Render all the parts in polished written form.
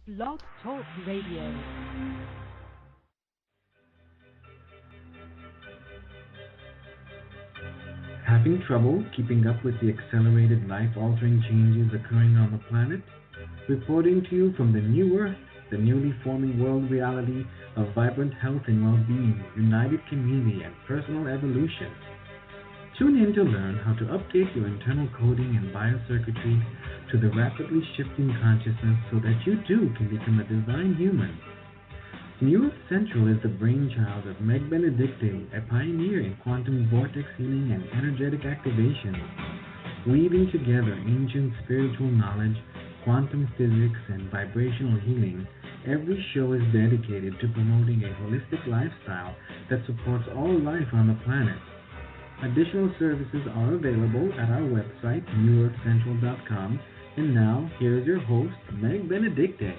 Blog Talk Radio. Having trouble keeping up with the accelerated life-altering changes occurring on the planet? Reporting to you from the new Earth, the newly forming world reality of vibrant health and well-being, united community, and personal evolution. Tune in to learn how to update your internal coding and biocircuitry to the rapidly shifting consciousness so that you too can become a divine human. New Earth Central is the brainchild of Meg Benedicte, a pioneer in quantum vortex healing and energetic activation. Weaving together ancient spiritual knowledge, quantum physics, and vibrational healing, every show is dedicated to promoting a holistic lifestyle that supports all life on the planet. Additional services are available at our website, newearthcentral.com. And now, here's your host, Meg Benedicte.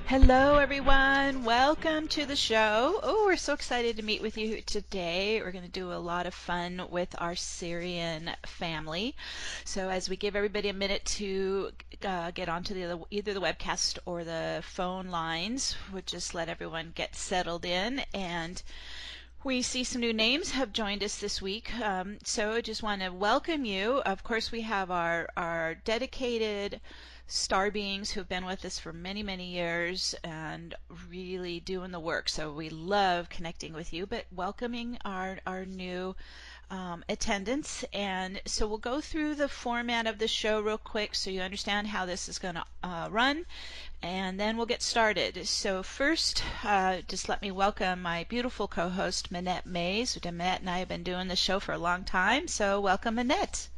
Hello, everyone. Welcome to the show. Oh, we're so excited to meet with you today. We're going to do a lot of fun with our Sirian family. So as we give everybody a minute to get onto either the webcast or the phone lines, we'll just let everyone get settled in. And we see some new names have joined us this week, so I just want to welcome you. Of course, we have our dedicated star beings who have been with us for many, many years and really doing the work. So we love connecting with you, but welcoming our new attendance. And so we'll go through the format of the show real quick so you understand how this is going to run. And then we'll get started. So first, just let me welcome my beautiful co-host, Minette Mays. Minette and I have been doing the show for a long time, so welcome, Minette.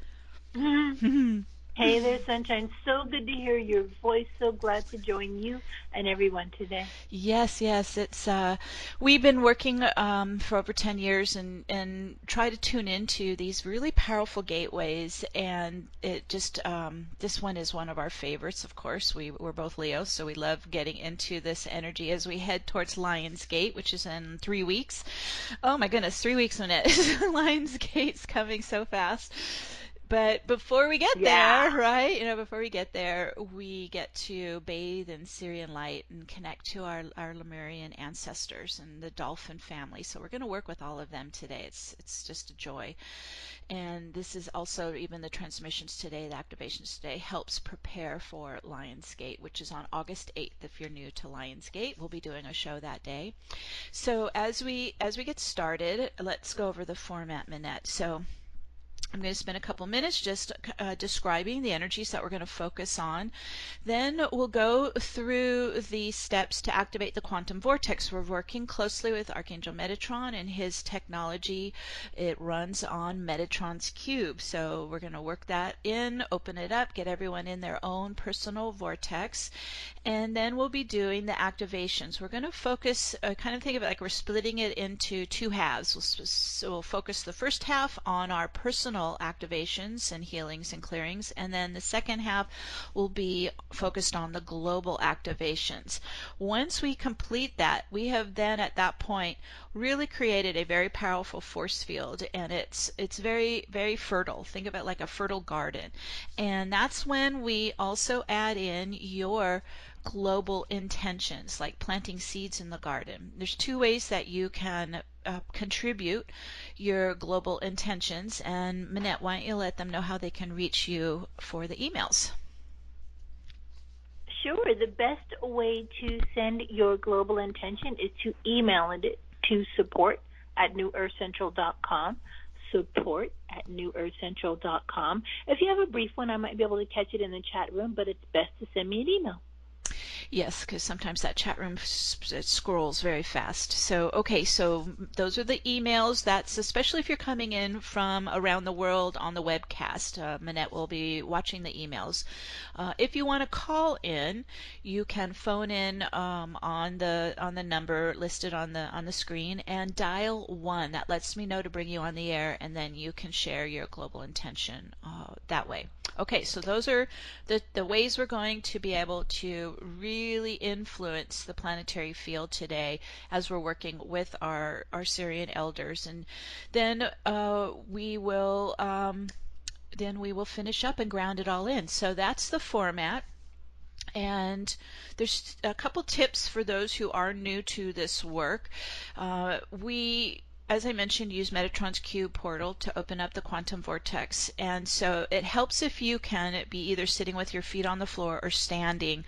Hey there, Sunshine. So good to hear your voice. So glad to join you and everyone today. Yes. It's we've been working for over 10 years and try to tune into these really powerful gateways, and it just this one is one of our favorites. Of course, we're both Leos, so we love getting into this energy as we head towards Lion's Gate, which is in 3 weeks. Oh my goodness, 3 weeks, Minette. Lion's Gate's coming so fast. But before we get there, right, before we get there, we get to bathe in Sirian Light and connect to our Lemurian ancestors and the dolphin family. So we're going to work with all of them today. It's just a joy. And this is also, even the transmissions today, the activations today, helps prepare for Lionsgate, which is on August 8th. If you're new to Lionsgate, we'll be doing a show that day. So as we get started, let's go over the format, Minette. So I'm going to spend a couple minutes just describing the energies that we're going to focus on. Then we'll go through the steps to activate the quantum vortex. We're working closely with Archangel Metatron and his technology. It runs on Metatron's cube. So we're going to work that in, open it up, get everyone in their own personal vortex. And then we'll be doing the activations. We're going to focus, kind of think of it like we're splitting it into two halves. So we'll focus the first half on our personal activations and healings and clearings, and then the second half will be focused on the global activations. Once we complete that, we have then at that point really created a very powerful force field, and it's very, very fertile. Think of it like a fertile garden. And that's when we also add in your global intentions, like planting seeds in the garden. There's two ways that you can contribute your global intentions. And Minette, why don't you let them know how they can reach you for the emails? Sure. The best way to send your global intention is to email it to support@newearthcentral.com. support@newearthcentral.com. If you have a brief one, I might be able to catch it in the chat room, but it's best to send me an email. Yes, because sometimes that chat room scrolls very fast. So, okay, so those are the emails. That's especially if you're coming in from around the world on the webcast. Minette will be watching the emails. If you want to call in, you can phone in on the number listed on the screen and dial 1. That lets me know to bring you on the air, and then you can share your global intention that way. Okay, so those are the ways we're going to be able to really influence the planetary field today as we're working with our Sirian Elders. And then we will finish up and ground it all in. So that's the format. And there's a couple tips for those who are new to this work. We, as I mentioned, use Metatron's Q portal to open up the quantum vortex. And so it helps if you can be either sitting with your feet on the floor or standing.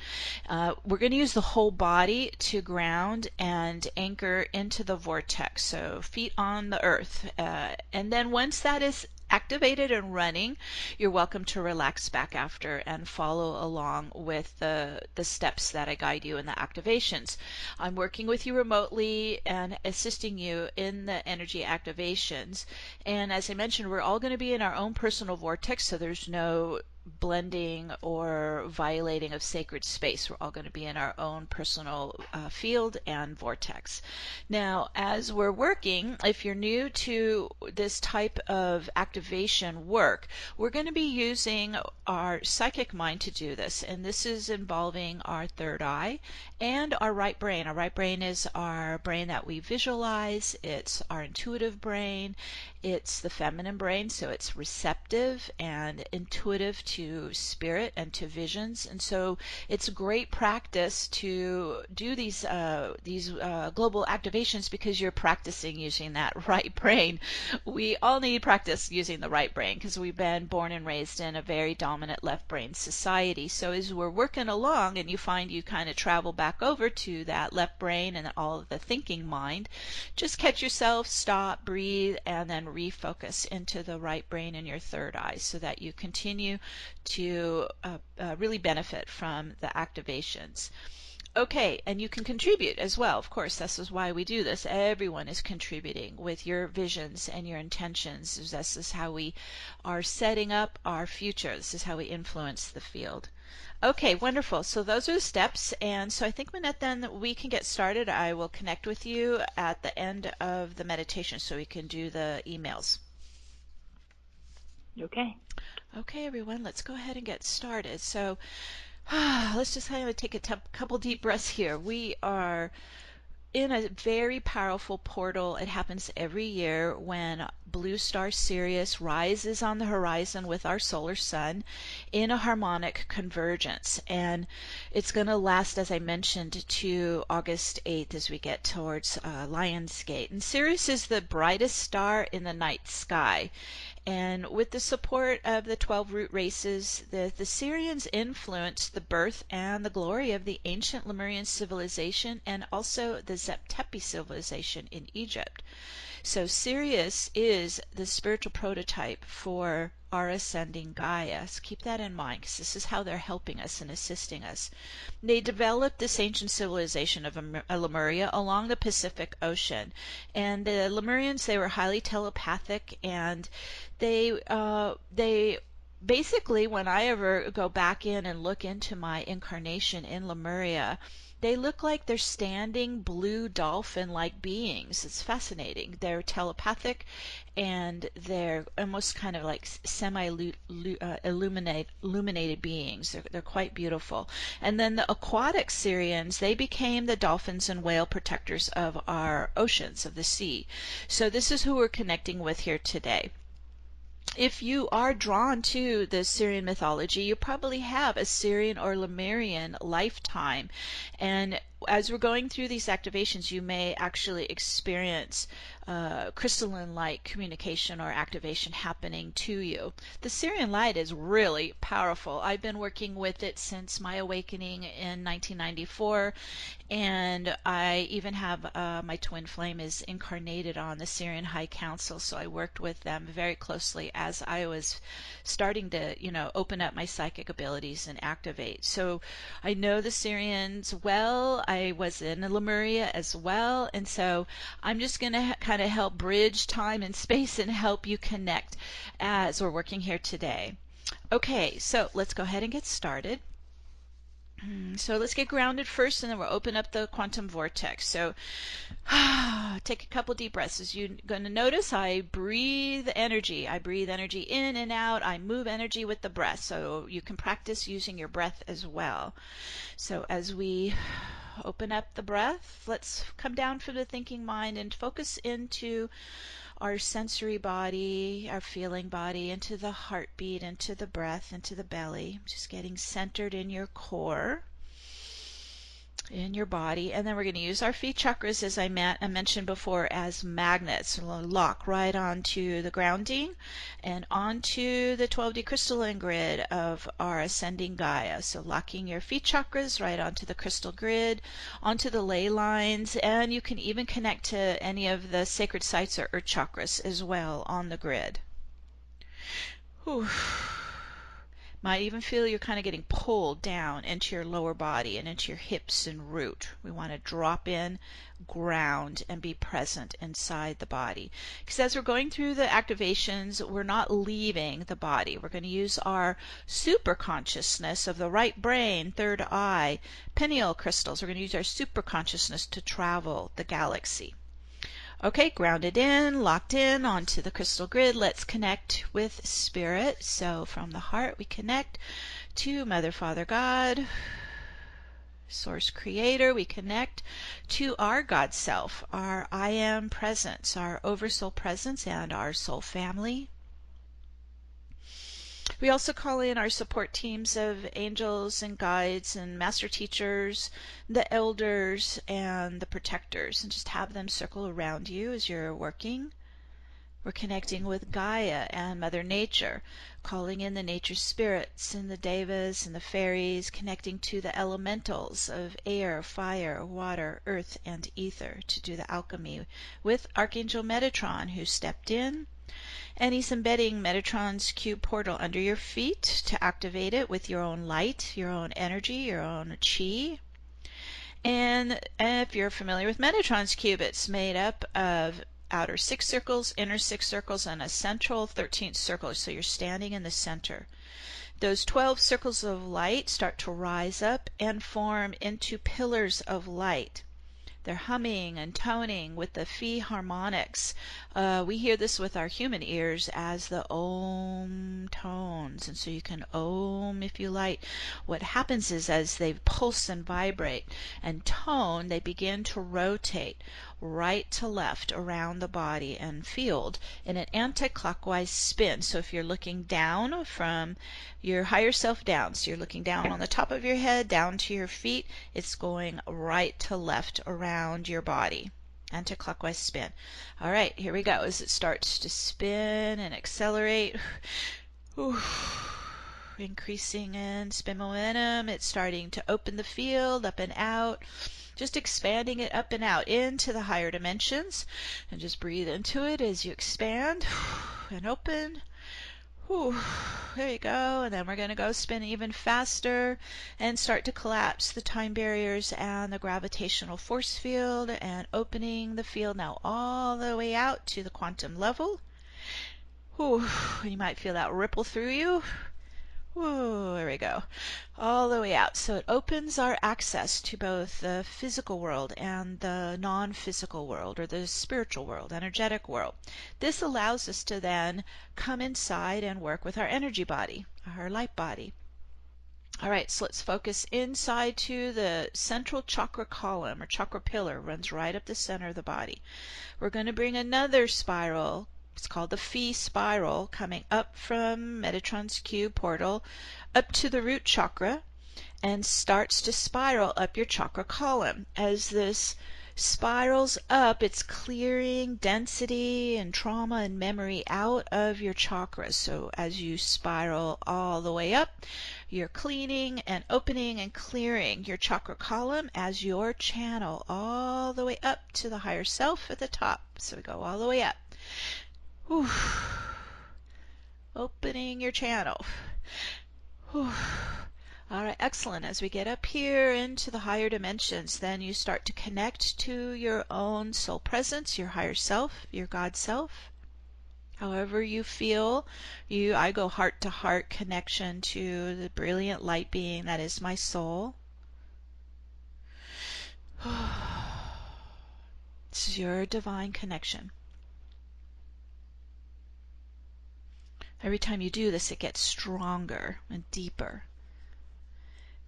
We're going to use the whole body to ground and anchor into the vortex. So feet on the earth. And then once that is activated and running, you're welcome to relax back after and follow along with the steps that I guide you in the activations. I'm working with you remotely and assisting you in the energy activations. And as I mentioned, we're all going to be in our own personal vortex, so there's no blending or violating of sacred space. We're all going to be in our own personal field and vortex. Now, as we're working, if you're new to this type of activation work, we're going to be using our psychic mind to do this, and this is involving our third eye and our right brain. Our right brain is our brain that we visualize. It's our intuitive brain. It's the feminine brain, so it's receptive and intuitive to spirit and to visions. And so it's great practice to do these global activations because you're practicing using that right brain. We all need practice using the right brain because we've been born and raised in a very dominant left brain society. So as we're working along and you find you kind of travel back over to that left brain and all of the thinking mind, just catch yourself, stop, breathe, and then refocus into the right brain and your third eye so that you continue to really benefit from the activations. Okay, and you can contribute as well. Of course, this is why we do this. Everyone is contributing with your visions and your intentions. This is how we are setting up our future. This is how we influence the field. Okay, wonderful. So those are the steps. And so I think, Manette, then we can get started. I will connect with you at the end of the meditation so we can do the emails. Okay. Okay, everyone, let's go ahead and get started. So let's just kind of take a couple deep breaths here. We are in a very powerful portal. It happens every year when blue star Sirius rises on the horizon with our solar sun in a harmonic convergence. And it's going to last, as I mentioned, to August 8th as we get towards Lion's Gate. And Sirius is the brightest star in the night sky. And with the support of the 12 root races, the Sirians influenced the birth and the glory of the ancient Lemurian civilization and also the Zep-Tepi civilization in Egypt. So Sirius is the spiritual prototype for our ascending Gaia. So keep that in mind because this is how they're helping us and assisting us. They developed this ancient civilization of Lemuria along the Pacific Ocean. And the Lemurians, they were highly telepathic, and they basically, when I ever go back in and look into my incarnation in Lemuria, they look like they're standing blue dolphin-like beings. It's fascinating. They're telepathic, and they're almost kind of like illuminated beings. They're quite beautiful. And then the aquatic Sirians, they became the dolphins and whale protectors of our oceans, of the sea. So this is who we're connecting with here today. If you are drawn to the Sirian mythology, you probably have a Sirian or Lemurian lifetime. And as we're going through these activations, you may actually experience crystalline light communication or activation happening to you. The Sirian Light is really powerful. I've been working with it since my awakening in 1994, and I even have my twin flame is incarnated on the Sirian High Council, so I worked with them very closely as I was starting to, open up my psychic abilities and activate. So I know the Sirians well. I was in Lemuria as well, and so I'm just going to kind of help bridge time and space and help you connect as we're working here today. Okay, so let's go ahead and get started. So let's get grounded first, and then we'll open up the quantum vortex. So take a couple deep breaths. As you're going to notice, I breathe energy. I breathe energy in and out. I move energy with the breath. So you can practice using your breath as well. So as we open up the breath, let's come down from the thinking mind and focus into our sensory body, our feeling body, into the heartbeat, into the breath, into the belly. Just getting centered in your core. in your body, and then we're going to use our feet chakras, as I mentioned before, as magnets. We'll lock right onto the grounding and onto the 12D crystalline grid of our ascending Gaia. So locking your feet chakras right onto the crystal grid, onto the ley lines, and you can even connect to any of the sacred sites or earth chakras as well on the grid. Whew. Might even feel you're kind of getting pulled down into your lower body and into your hips and root. We want to drop in, ground, and be present inside the body. Because as we're going through the activations, we're not leaving the body. We're going to use our super consciousness of the right brain, third eye, pineal crystals. We're going to use our super consciousness to travel the galaxy. Okay, grounded in, locked in onto the crystal grid. Let's connect with Spirit. So from the heart, we connect to Mother, Father, God, Source Creator. We connect to our God Self, our I Am Presence, our Oversoul Presence, and our Soul Family. We also call in our support teams of angels and guides and master teachers, the elders and the protectors, and just have them circle around you as you're working. We're connecting with Gaia and Mother Nature, calling in the nature spirits and the devas and the fairies, connecting to the elementals of air, fire, water, earth, and ether to do the alchemy with Archangel Metatron, who stepped in. And he's embedding Metatron's cube portal under your feet to activate it with your own light, your own energy, your own chi. And if you're familiar with Metatron's cube, it's made up of outer 6 circles, inner 6 circles, and a central 13th circle. So you're standing in the center. Those 12 circles of light start to rise up and form into pillars of light. They're humming and toning with the phi harmonics. We hear this with our human ears as the Om tones. And so you can Om if you like. What happens is as they pulse and vibrate and tone, they begin to rotate right to left around the body and field in an anti-clockwise spin. So if you're looking down from your higher self down, so you're looking down on the top of your head, down to your feet, it's going right to left around your body. Anti-clockwise spin. All right, here we go. As it starts to spin and accelerate, increasing in spin momentum, it's starting to open the field up and out. Just expanding it up and out into the higher dimensions. And just breathe into it as you expand and open. There you go. And then we're going to go spin even faster and start to collapse the time barriers and the gravitational force field and opening the field now all the way out to the quantum level. You might feel that ripple through you. There we go. All the way out. So it opens our access to both the physical world and the non-physical world, or the spiritual world, energetic world. This allows us to then come inside and work with our energy body, our light body. All right, so let's focus inside to the central chakra column or chakra pillar, runs right up the center of the body. We're going to bring another spiral. It's called the Phi spiral, coming up from Metatron's cube portal up to the root chakra and starts to spiral up your chakra column. As this spirals up, it's clearing density and trauma and memory out of your chakras. So as you spiral all the way up, you're cleaning and opening and clearing your chakra column as your channel all the way up to the higher self at the top. So we go all the way up. Opening your channel. All right, excellent. As we get up here into the higher dimensions, then you start to connect to your own soul presence, your higher self, your God self. However you feel, I go heart to heart connection to the brilliant light being that is my soul. This is your divine connection. Every time you do this, it gets stronger and deeper.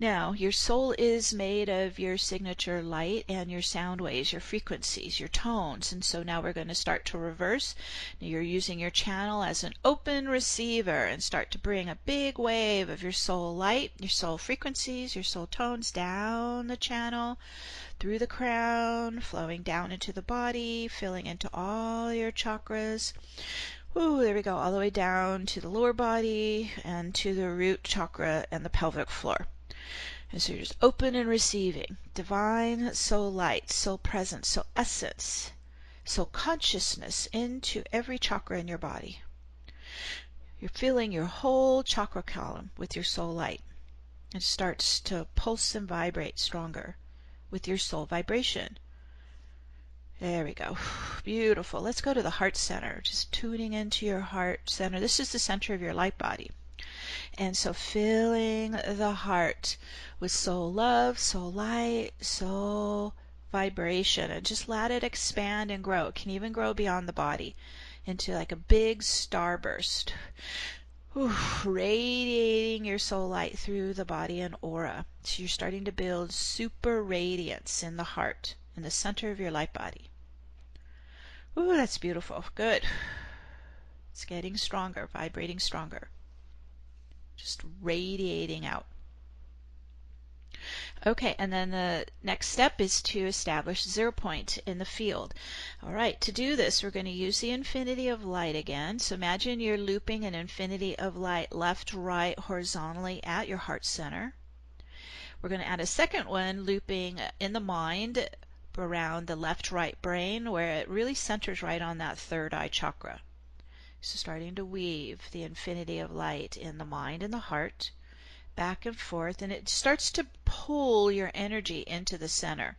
Now, your soul is made of your signature light and your sound waves, your frequencies, your tones. And so now we're going to start to reverse. You're using your channel as an open receiver and start to bring a big wave of your soul light, your soul frequencies, your soul tones down the channel, through the crown, flowing down into the body, filling into all your chakras. Ooh, there we go, all the way down to the lower body and to the root chakra and the pelvic floor. And so you're just open and receiving divine soul light, soul presence, soul essence, soul consciousness into every chakra in your body. You're filling your whole chakra column with your soul light. It starts to pulse and vibrate stronger with your soul vibration. There we go. Beautiful. Let's go to the heart center. Just tuning into your heart center. This is the center of your light body. And so filling the heart with soul love, soul light, soul vibration, and just let it expand and grow. It can even grow beyond the body into like a big starburst. Radiating your soul light through the body and aura. So you're starting to build super radiance in the heart, in the center of your light body. Ooh, that's beautiful. Good. It's getting stronger, vibrating stronger. Just radiating out. Okay, and then the next step is to establish 0 point in the field. All right, to do this, we're going to use the infinity of light again. So imagine you're looping an infinity of light left, right, horizontally at your heart center. We're going to add a second one looping in the mind around the left, right brain, where it really centers right on that third eye chakra. So starting to weave the infinity of light in the mind and the heart, back and forth, and it starts to pull your energy into the center.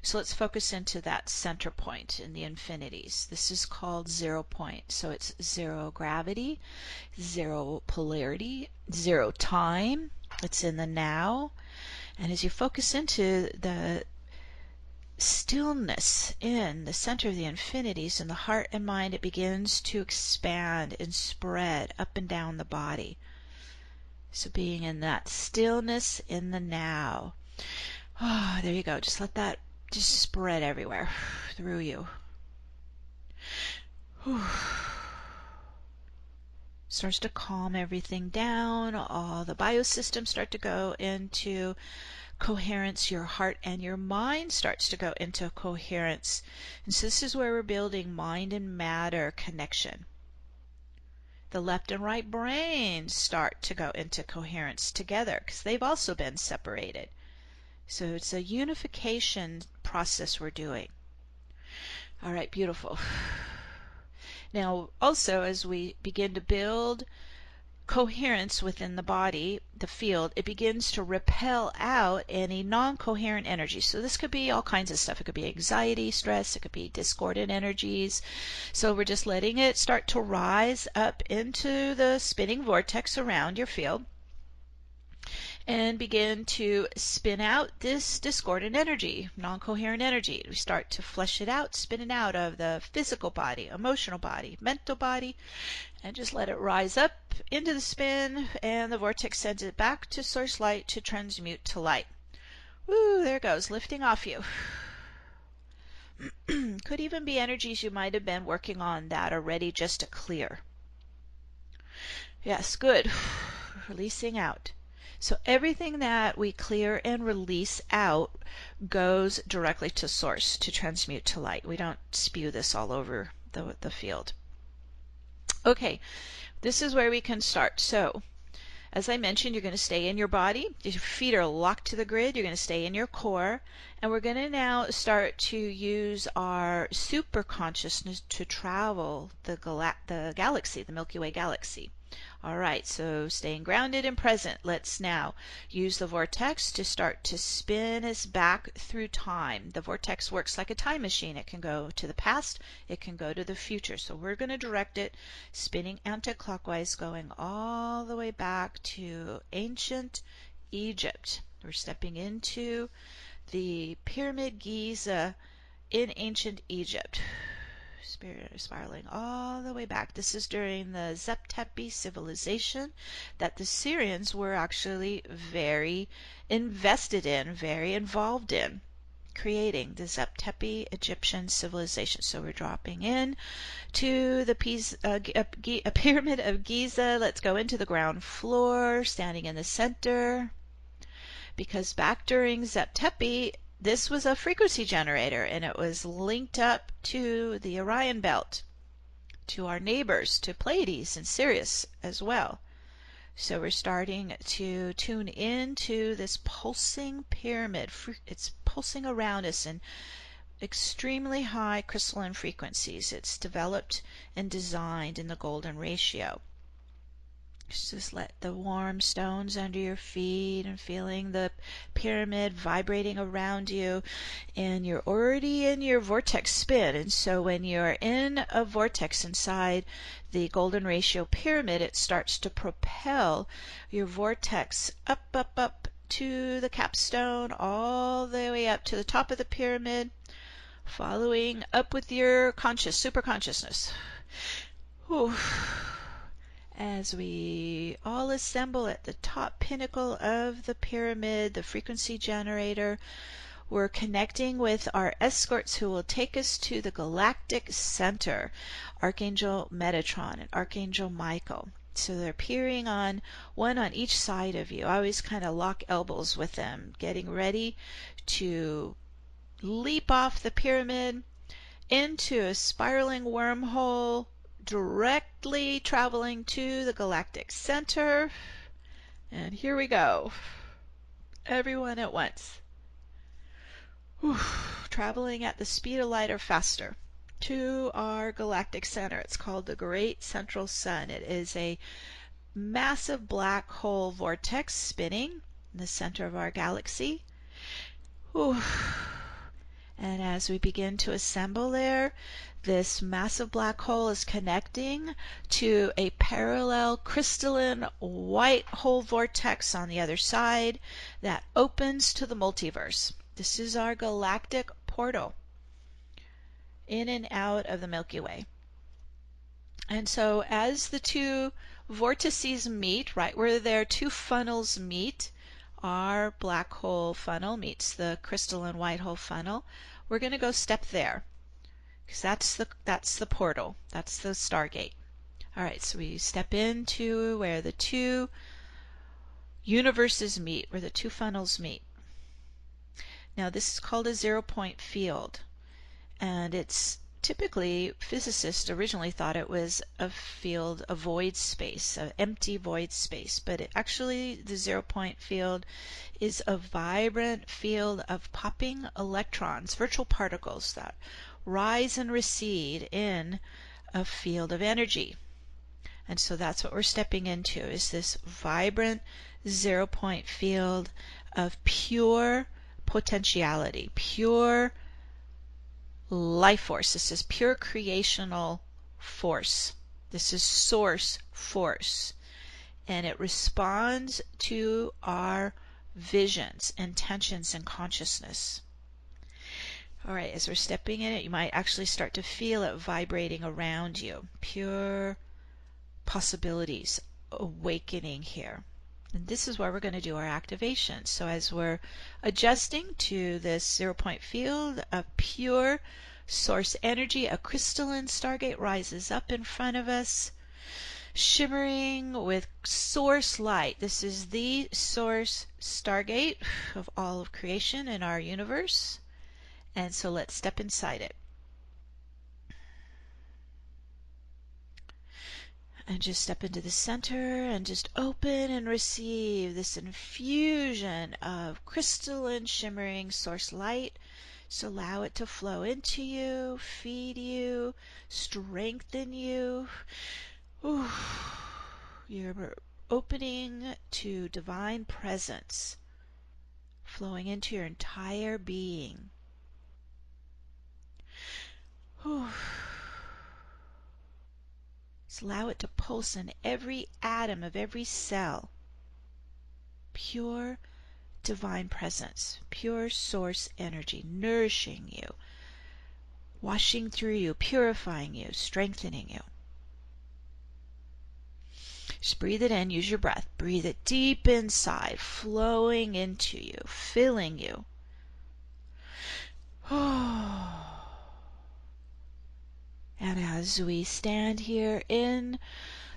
So let's focus into that center point in the infinities. This is called 0 point. So it's 0 gravity, 0 polarity, 0 time. It's in the now. And as you focus into the stillness in the center of the infinities in the heart and mind, it begins to expand and spread up and down the body. So being in that stillness in the now. Oh, there you go. Just let that just spread everywhere through you. Starts to calm everything down. All the biosystems start to go into coherence. Your heart and your mind starts to go into coherence. And so this is where we're building mind and matter connection. The left and right brains start to go into coherence together because they've also been separated. So it's a unification process we're doing. All right, beautiful. Now, also, as we begin to build coherence within the body, the field, it begins to repel out any non-coherent energy. So this could be all kinds of stuff. It could be anxiety, stress, it could be discordant energies. So we're just letting it start to rise up into the spinning vortex around your field and begin to spin out this discordant energy, non-coherent energy. We start to flush it out, spin it out of the physical body, emotional body, mental body, and just let it rise up into the spin, and the vortex sends it back to source light to transmute to light. Woo, there it goes, lifting off you. Could even be energies you might have been working on that are ready just to clear. Yes, good. Releasing out. So everything that we clear and release out goes directly to source to transmute to light. We don't spew this all over the field. Okay, this is where we can start. So, as I mentioned, you're going to stay in your body. Your feet are locked to the grid. You're going to stay in your core. And we're going to now start to use our super consciousness to travel the galaxy, the Milky Way galaxy. All right, so staying grounded and present. Let's now use the vortex to start to spin us back through time. The vortex works like a time machine. It can go to the past, it can go to the future. So we're going to direct it spinning anti-clockwise, going all the way back to ancient Egypt. We're stepping into the Pyramid Giza in ancient Egypt. spiraling all the way back. This is during the Zep-Tepi civilization that the Sirians were actually very invested in, very involved in creating the Zep-Tepi Egyptian civilization. So we're dropping in to the Pyramid of Giza. Let's go into the ground floor, standing in the center, because back during Zep-Tepi, this was a frequency generator, and it was linked up to the Orion Belt, to our neighbors, to Pleiades and Sirius as well. So we're starting to tune into this pulsing pyramid. It's pulsing around us in extremely high crystalline frequencies. It's developed and designed in the golden ratio. Just let the warm stones under your feet and feeling the pyramid vibrating around you. And you're already in your vortex spin. And so when you're in a vortex inside the golden ratio pyramid, it starts to propel your vortex up, up, up to the capstone, all the way up to the top of the pyramid, following up with your super consciousness. Whew. As we all assemble at the top pinnacle of the pyramid, the frequency generator, we're connecting with our escorts who will take us to the galactic center, Archangel Metatron and Archangel Michael. So they're appearing on one on each side of you. I always kind of lock elbows with them, getting ready to leap off the pyramid into a spiraling wormhole, directly traveling to the galactic center. And here we go. Everyone at once. Whew. Traveling at the speed of light or faster to our galactic center. It's called the Great Central Sun. It is a massive black hole vortex spinning in the center of our galaxy. Whew. And as we begin to assemble there, this massive black hole is connecting to a parallel crystalline white hole vortex on the other side that opens to the multiverse. This is our galactic portal in and out of the Milky Way. And so as the two vortices meet, right where their two funnels meet, our black hole funnel meets the crystalline white hole funnel, we're going to go step there, because that's the portal, that's the stargate. All right, so we step into where the two universes meet, where the two funnels meet. Now this is called a 0-point field, and it's typically, physicists originally thought it was a field, a void space, an empty void space, but actually the 0-point field is a vibrant field of popping electrons, virtual particles that rise and recede in a field of energy. And so that's what we're stepping into, is this vibrant 0-point field of pure potentiality, pure life force. This is pure creational force. This is source force. And it responds to our visions, intentions, and consciousness. All right, as we're stepping in it, you might actually start to feel it vibrating around you. Pure possibilities awakening here. And this is where we're going to do our activation. So as we're adjusting to this 0-point field of pure source energy, a crystalline stargate rises up in front of us, shimmering with source light. This is the source stargate of all of creation in our universe. And so let's step inside it. And just step into the center and just open and receive this infusion of crystalline shimmering source light. So allow it to flow into you, feed you, strengthen you. Ooh. You're opening to divine presence, flowing into your entire being. Ooh. Just allow it to pulse in every atom of every cell. Pure divine presence, pure source energy, nourishing you, washing through you, purifying you, strengthening you. Just breathe it in, use your breath. Breathe it deep inside, flowing into you, filling you. And as we stand here in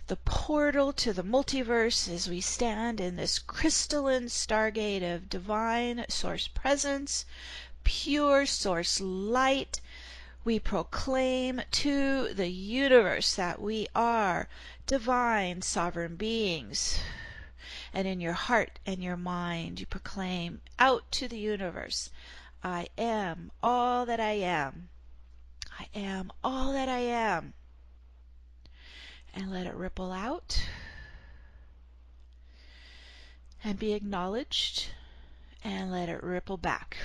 the portal to the multiverse, as we stand in this crystalline stargate of divine source presence, pure source light, we proclaim to the universe that we are divine sovereign beings. And in your heart and your mind, you proclaim out to the universe, I am all that I am. I am all that I am. And let it ripple out and be acknowledged, and let it ripple back,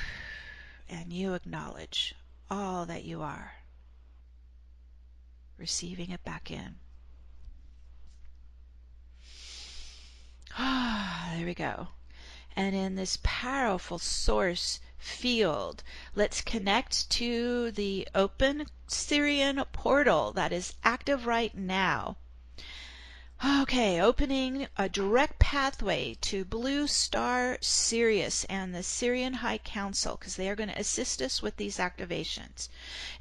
and you acknowledge all that you are, receiving it back in. There we go. And in this powerful source field, let's connect to the open Sirian portal that is active right now. Okay, opening a direct pathway to Blue Star Sirius and the Sirian High Council, because they are going to assist us with these activations.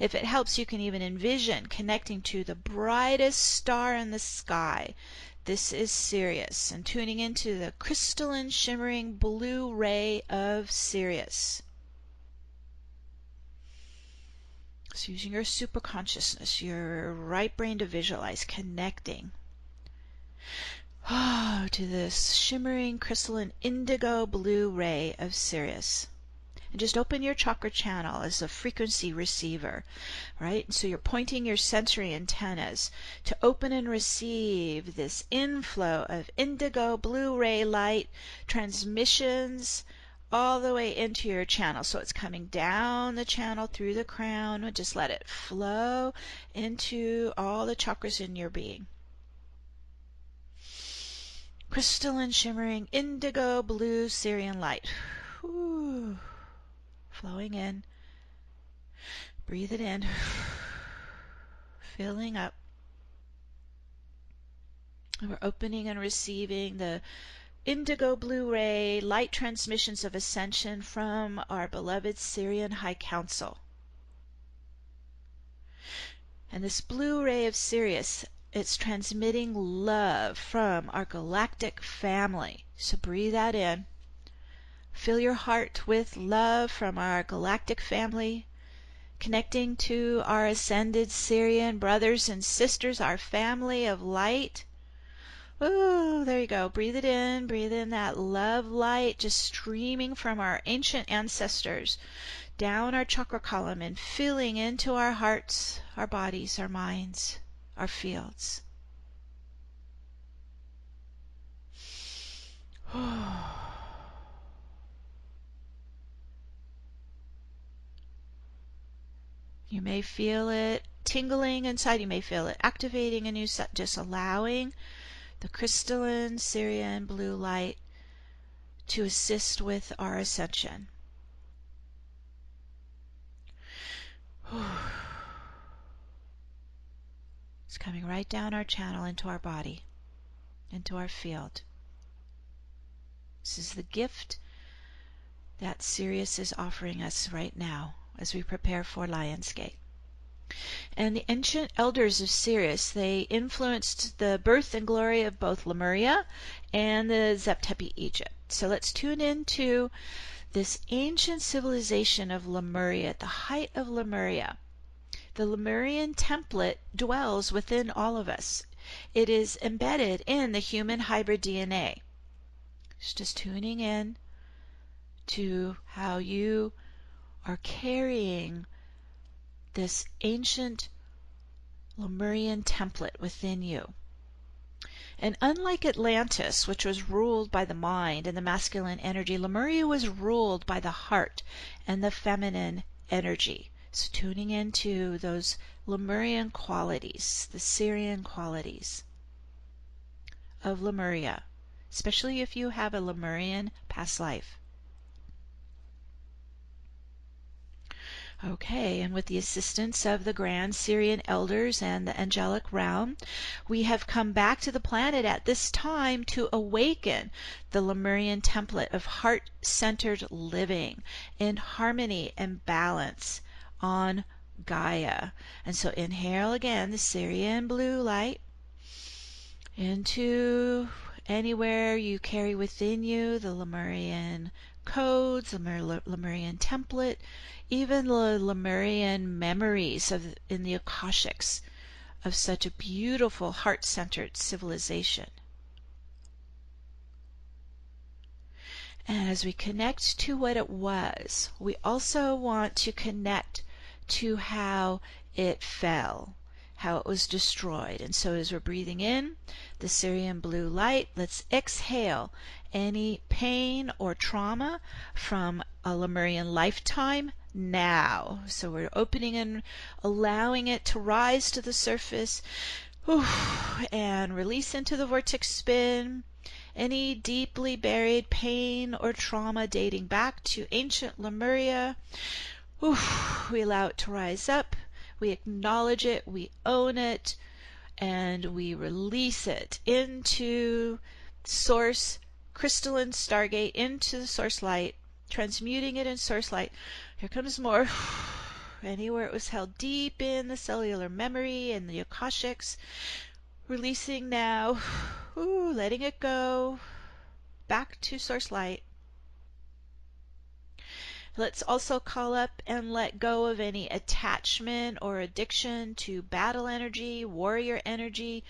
If it helps, you can even envision connecting to the brightest star in the sky. This is Sirius, and tuning into the crystalline shimmering Blue Ray of Sirius. So using your superconsciousness, your right brain to visualize, connecting to this shimmering crystalline indigo blue ray of Sirius. And just open your chakra channel as a frequency receiver, right? And so you're pointing your sensory antennas to open and receive this inflow of indigo blue ray light transmissions all the way into your channel. So it's coming down the channel through the crown. Just let it flow into all the chakras in your being. Crystalline shimmering indigo blue Sirian light. Whew. Flowing in. Breathe it in. Filling up. And we're opening and receiving the indigo blue ray light transmissions of ascension from our beloved Sirian High Council. And this blue ray of Sirius, it's transmitting love from our galactic family. So breathe that in. Fill your heart with love from our galactic family, connecting to our ascended Sirian brothers and sisters, our family of light. Ooh, there you go. Breathe it in. Breathe in that love light just streaming from our ancient ancestors down our chakra column and filling into our hearts, our bodies, our minds, our fields. You may feel it tingling inside. You may feel it activating a new set, just allowing the crystalline Sirian blue light to assist with our ascension. It's coming right down our channel into our body, into our field. This is the gift that Sirius is offering us right now as we prepare for Lionsgate. And the ancient elders of Sirius, they influenced the birth and glory of both Lemuria and the Zeptepi Egypt. So let's tune into this ancient civilization of Lemuria, at the height of Lemuria. The Lemurian template dwells within all of us. It is embedded in the human hybrid DNA. It's just tuning in to how you are carrying this ancient Lemurian template within you. And unlike Atlantis, which was ruled by the mind and the masculine energy, Lemuria was ruled by the heart and the feminine energy. So tuning into those Lemurian qualities, the Sirian qualities of Lemuria, especially if you have a Lemurian past life. Okay, and with the assistance of the Grand Sirian Elders and the angelic realm, we have come back to the planet at this time to awaken the Lemurian template of heart-centered living in harmony and balance on Gaia. And so inhale again the Sirian blue light into anywhere you carry within you the Lemurian codes, the Lemurian template, even the Lemurian memories in the Akashics of such a beautiful heart-centered civilization. And as we connect to what it was, we also want to connect to how it fell, how it was destroyed. And so as we're breathing in the Sirian blue light, let's exhale any pain or trauma from a Lemurian lifetime now. So we're opening and allowing it to rise to the surface, and release into the vortex spin any deeply buried pain or trauma dating back to ancient Lemuria. We allow it to rise up, we acknowledge it, we own it, and we release it into source, crystalline stargate, into the source light, transmuting it in source light. Here comes more. Anywhere it was held deep in the cellular memory and the Akashics, releasing now, letting it go, back to source light. Let's also call up and let go of any attachment or addiction to battle energy, warrior energy,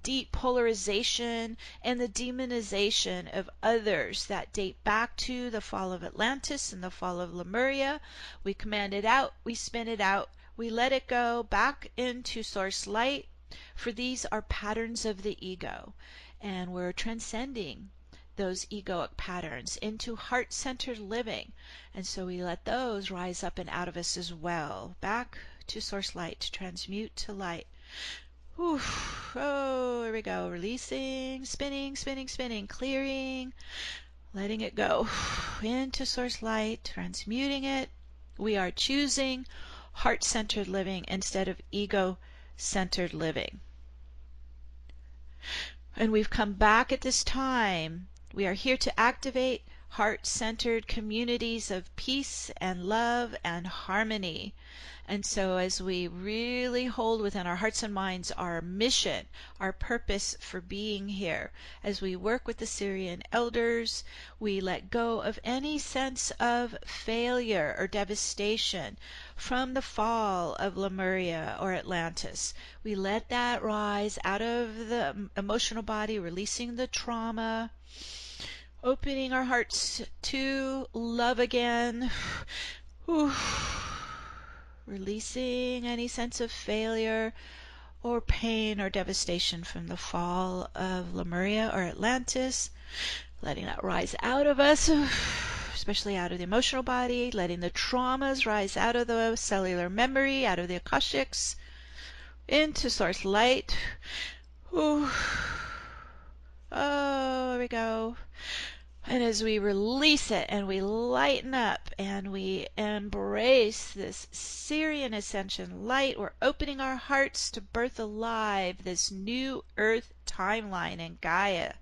deep polarization, and the demonization of others that date back to the fall of Atlantis and the fall of Lemuria. We command it out, we spin it out, we let it go back into source light, for these are patterns of the ego, and we're transcending those egoic patterns into heart-centered living. And so we let those rise up and out of us as well, back to source light, to transmute to light. Here we go. Releasing, spinning, spinning, spinning, clearing, letting it go into source light, transmuting it. We are choosing heart-centered living instead of ego-centered living. And we've come back at this time. We are here to activate heart-centered communities of peace and love and harmony. And so as we really hold within our hearts and minds our mission, our purpose for being here, as we work with the Sirian Elders, we let go of any sense of failure or devastation from the fall of Lemuria or Atlantis. We let that rise out of the emotional body, releasing the trauma, opening our hearts to love again. Releasing any sense of failure or pain or devastation from the fall of Lemuria or Atlantis. Letting that rise out of us, especially out of the emotional body. Letting the traumas rise out of the cellular memory, out of the Akashics, into source light. Here we go. And as we release it and we lighten up and we embrace this Sirian Ascension light, we're opening our hearts to birth alive this new Earth timeline in Gaia.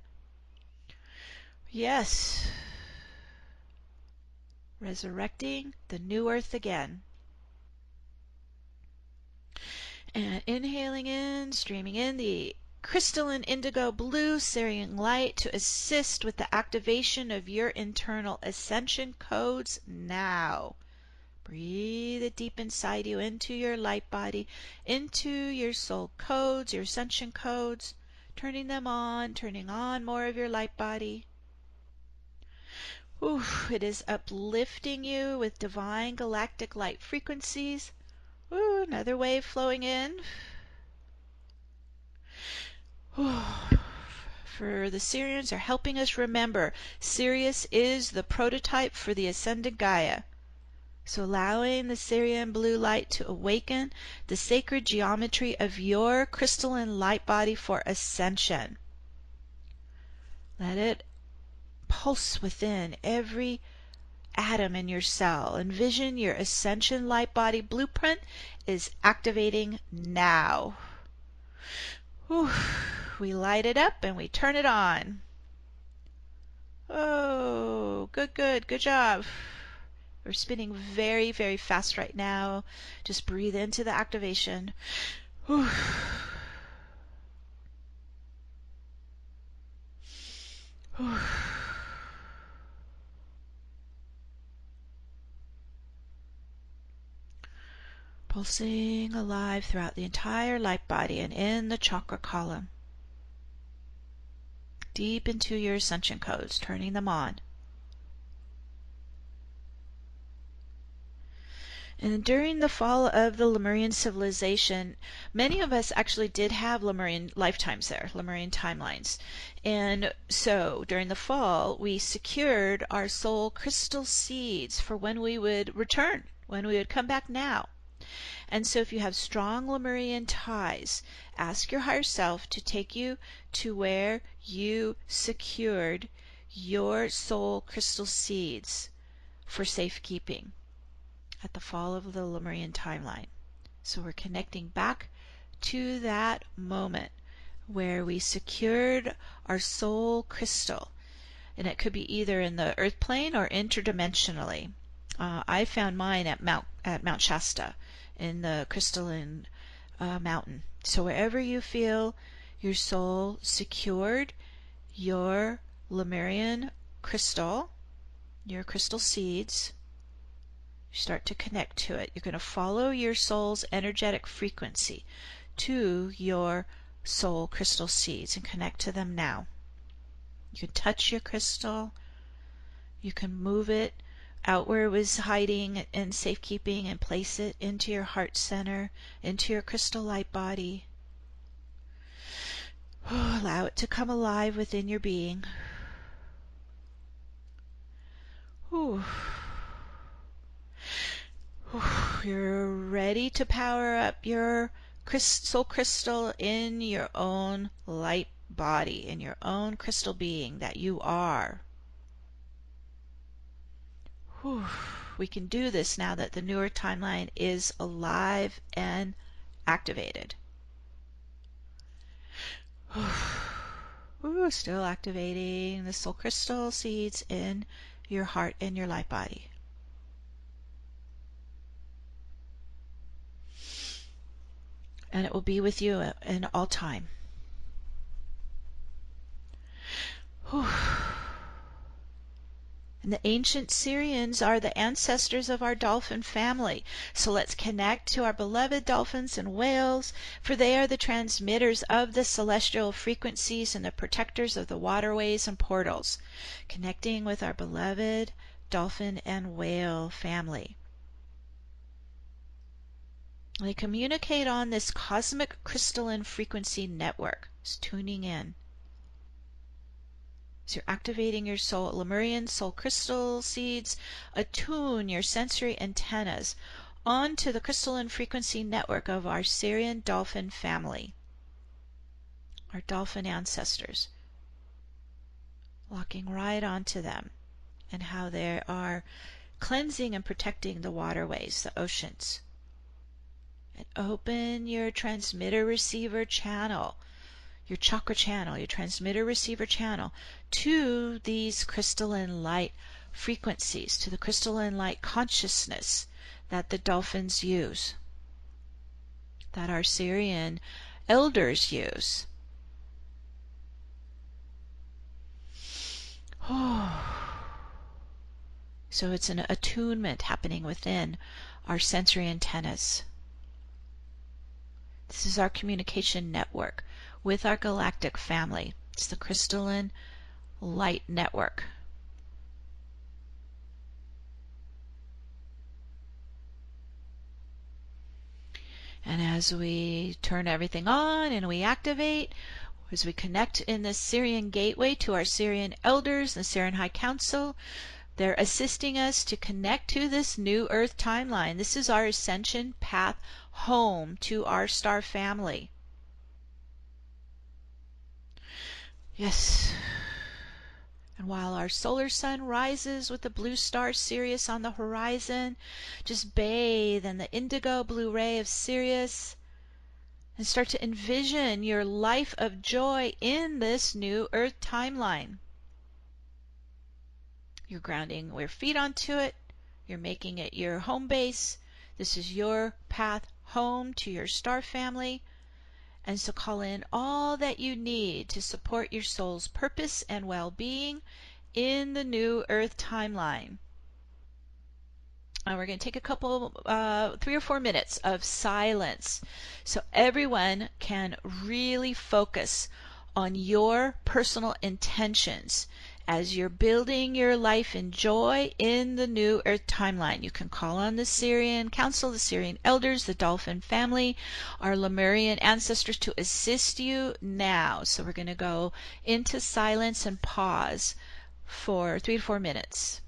Yes. Resurrecting the new Earth again. And inhaling in, streaming in the crystalline indigo blue Sirian light to assist with the activation of your internal ascension codes now. Breathe it deep inside you into your light body, into your soul codes, your ascension codes, turning them on, turning on more of your light body. It is uplifting you with divine galactic light frequencies. Another wave flowing in. For the Sirians are helping us remember Sirius is the prototype for the Ascended Gaia. So allowing the Sirian blue light to awaken the sacred geometry of your crystalline light body for ascension. Let it pulse within every atom in your cell. Envision your Ascension light body blueprint is activating now. Whew. We light it up and we turn it on. Oh, good job. We're spinning very, very fast right now. Just breathe into the activation. Whew. Whew. Pulsing alive throughout the entire light body and in the chakra column. Deep into your ascension codes, turning them on. And during the fall of the Lemurian civilization, many of us actually did have Lemurian lifetimes there, Lemurian timelines. And so during the fall, we secured our soul crystal seeds for when we would return, when we would come back now. And so if you have strong Lemurian ties, ask your higher self to take you to where you secured your soul crystal seeds for safekeeping at the fall of the Lemurian timeline. So we're connecting back to that moment where we secured our soul crystal. And it could be either in the earth plane or interdimensionally. I found mine at Mount Shasta in the crystalline mountain. So wherever you feel your soul secured your Lemurian crystal, your crystal seeds, you start to connect to it. You're going to follow your soul's energetic frequency to your soul crystal seeds and connect to them now. You can touch your crystal. You can move it out where it was hiding in safekeeping and place it into your heart center, into your crystal light body. Allow it to come alive within your being. You're ready to power up your soul crystal in your own light body, in your own crystal being that you are. We can do this now that the newer timeline is alive and activated. Still activating the soul crystal seeds in your heart and your light body. And it will be with you in all time. And the ancient Sirians are the ancestors of our dolphin family. So let's connect to our beloved dolphins and whales, for they are the transmitters of the celestial frequencies and the protectors of the waterways and portals. Connecting with our beloved dolphin and whale family. They communicate on this cosmic crystalline frequency network. It's tuning in. So you're activating your soul, Lemurian soul crystal seeds, attune your sensory antennas onto the crystalline frequency network of our Sirian dolphin family, our dolphin ancestors, locking right onto them and how they are cleansing and protecting the waterways, the oceans. And open your transmitter receiver channel, your chakra channel, your transmitter receiver channel to these crystalline light frequencies, to the crystalline light consciousness that the dolphins use, that our Sirian elders use. So it's an attunement happening within our sensory antennas. This is our communication network with our galactic family. It's the crystalline light network. And as we turn everything on and we activate, as we connect in the Sirian gateway to our Sirian elders, the Sirian High Council, they're assisting us to connect to this new Earth timeline. This is our ascension path home to our star family. Yes. And while our solar sun rises with the blue star Sirius on the horizon, just bathe in the indigo blue ray of Sirius and start to envision your life of joy in this new Earth timeline. You're grounding your feet onto it. You're making it your home base. This is your path home to your star family. And so call in all that you need to support your soul's purpose and well-being in the new Earth timeline. We're going to take a couple, 3 or 4 minutes of silence so everyone can really focus on your personal intentions as you're building your life in joy in the new Earth timeline. You can call on the Sirian Council, the Sirian Elders, the dolphin family, our Lemurian ancestors to assist you now. So we're going to go into silence and pause for 3 to 4 minutes.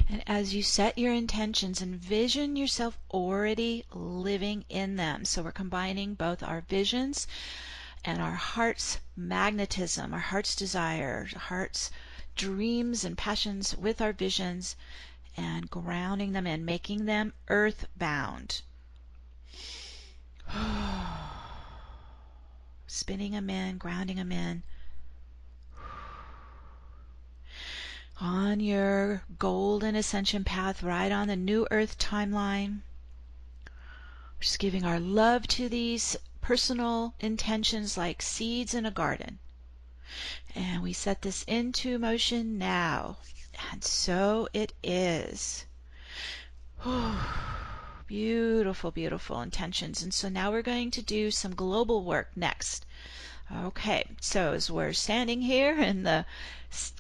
And as you set your intentions, envision yourself already living in them. So we're combining both our visions and our heart's magnetism, our heart's desire, our heart's dreams and passions with our visions and grounding them in, making them earthbound. Spinning them in, grounding them in. on your golden ascension path, right on the new earth timeline. Just giving our love to these personal intentions like seeds in a garden. And we set this into motion now. And so it is. Beautiful, beautiful intentions. And so now we're going to do some global work next. Okay, so as we're standing here in the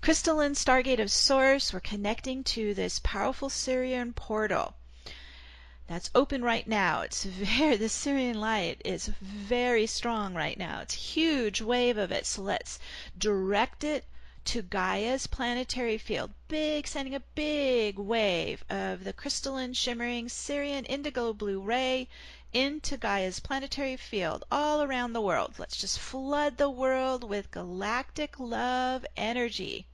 crystalline stargate of Source, we're connecting to this powerful Sirian portal that's open right now. It's the Sirian Light is very strong right now. It's a huge wave of it. So let's direct it to Gaia's planetary field. Sending a big wave of the crystalline, shimmering Sirian Indigo Blue Ray into Gaia's planetary field all around the world. Let's just flood the world with galactic love energy.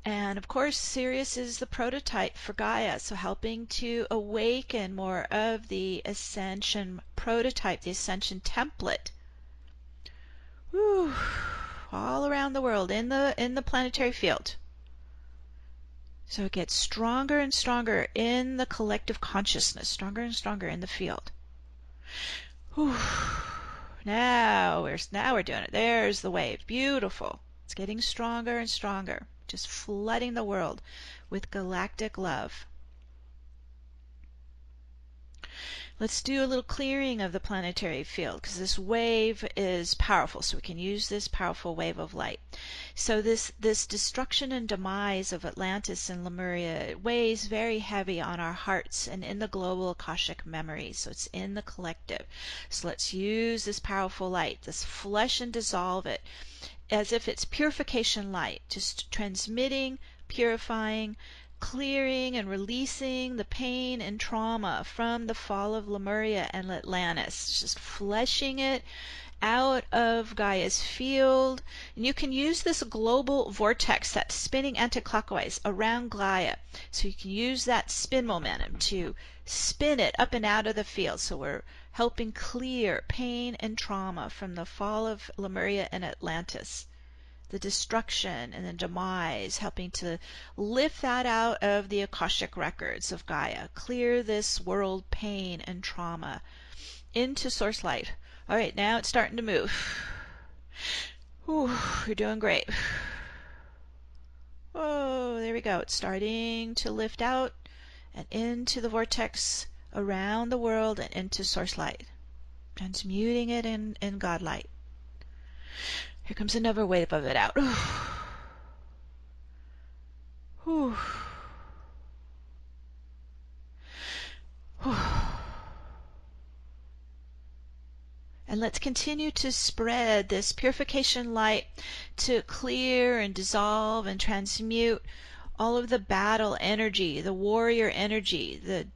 And of course, Sirius is the prototype for Gaia, so helping to awaken more of the Ascension prototype, the Ascension template. Whew. All around the world in the planetary field. So it gets stronger and stronger in the collective consciousness, stronger and stronger in the field. Whew. Now we're doing it. There's the wave. Beautiful. It's getting stronger and stronger. Just flooding the world with galactic love. Let's do a little clearing of the planetary field because this wave is powerful, so we can use this powerful wave of light. So this destruction and demise of Atlantis and Lemuria weighs very heavy on our hearts and in the global Akashic memory, so it's in the collective. So let's use this powerful light, this flesh, and dissolve it as if it's purification light, just transmitting, purifying, clearing and releasing the pain and trauma from the fall of Lemuria and Atlantis, just fleshing it out of Gaia's field. And you can use this global vortex that's spinning anticlockwise around Gaia. So you can use that spin momentum to spin it up and out of the field. So we're helping clear pain and trauma from the fall of Lemuria and Atlantis. The destruction and the demise, helping to lift that out of the Akashic records of Gaia. Clear this world pain and trauma into source light. All right, now it's starting to move. Whew, you're doing great. Oh, there we go. It's starting to lift out and into the vortex around the world and into source light. Transmuting it in God light. Here comes another wave of it out. Whew. Whew. And let's continue to spread this purification light to clear and dissolve and transmute all of the battle energy, the warrior energy, the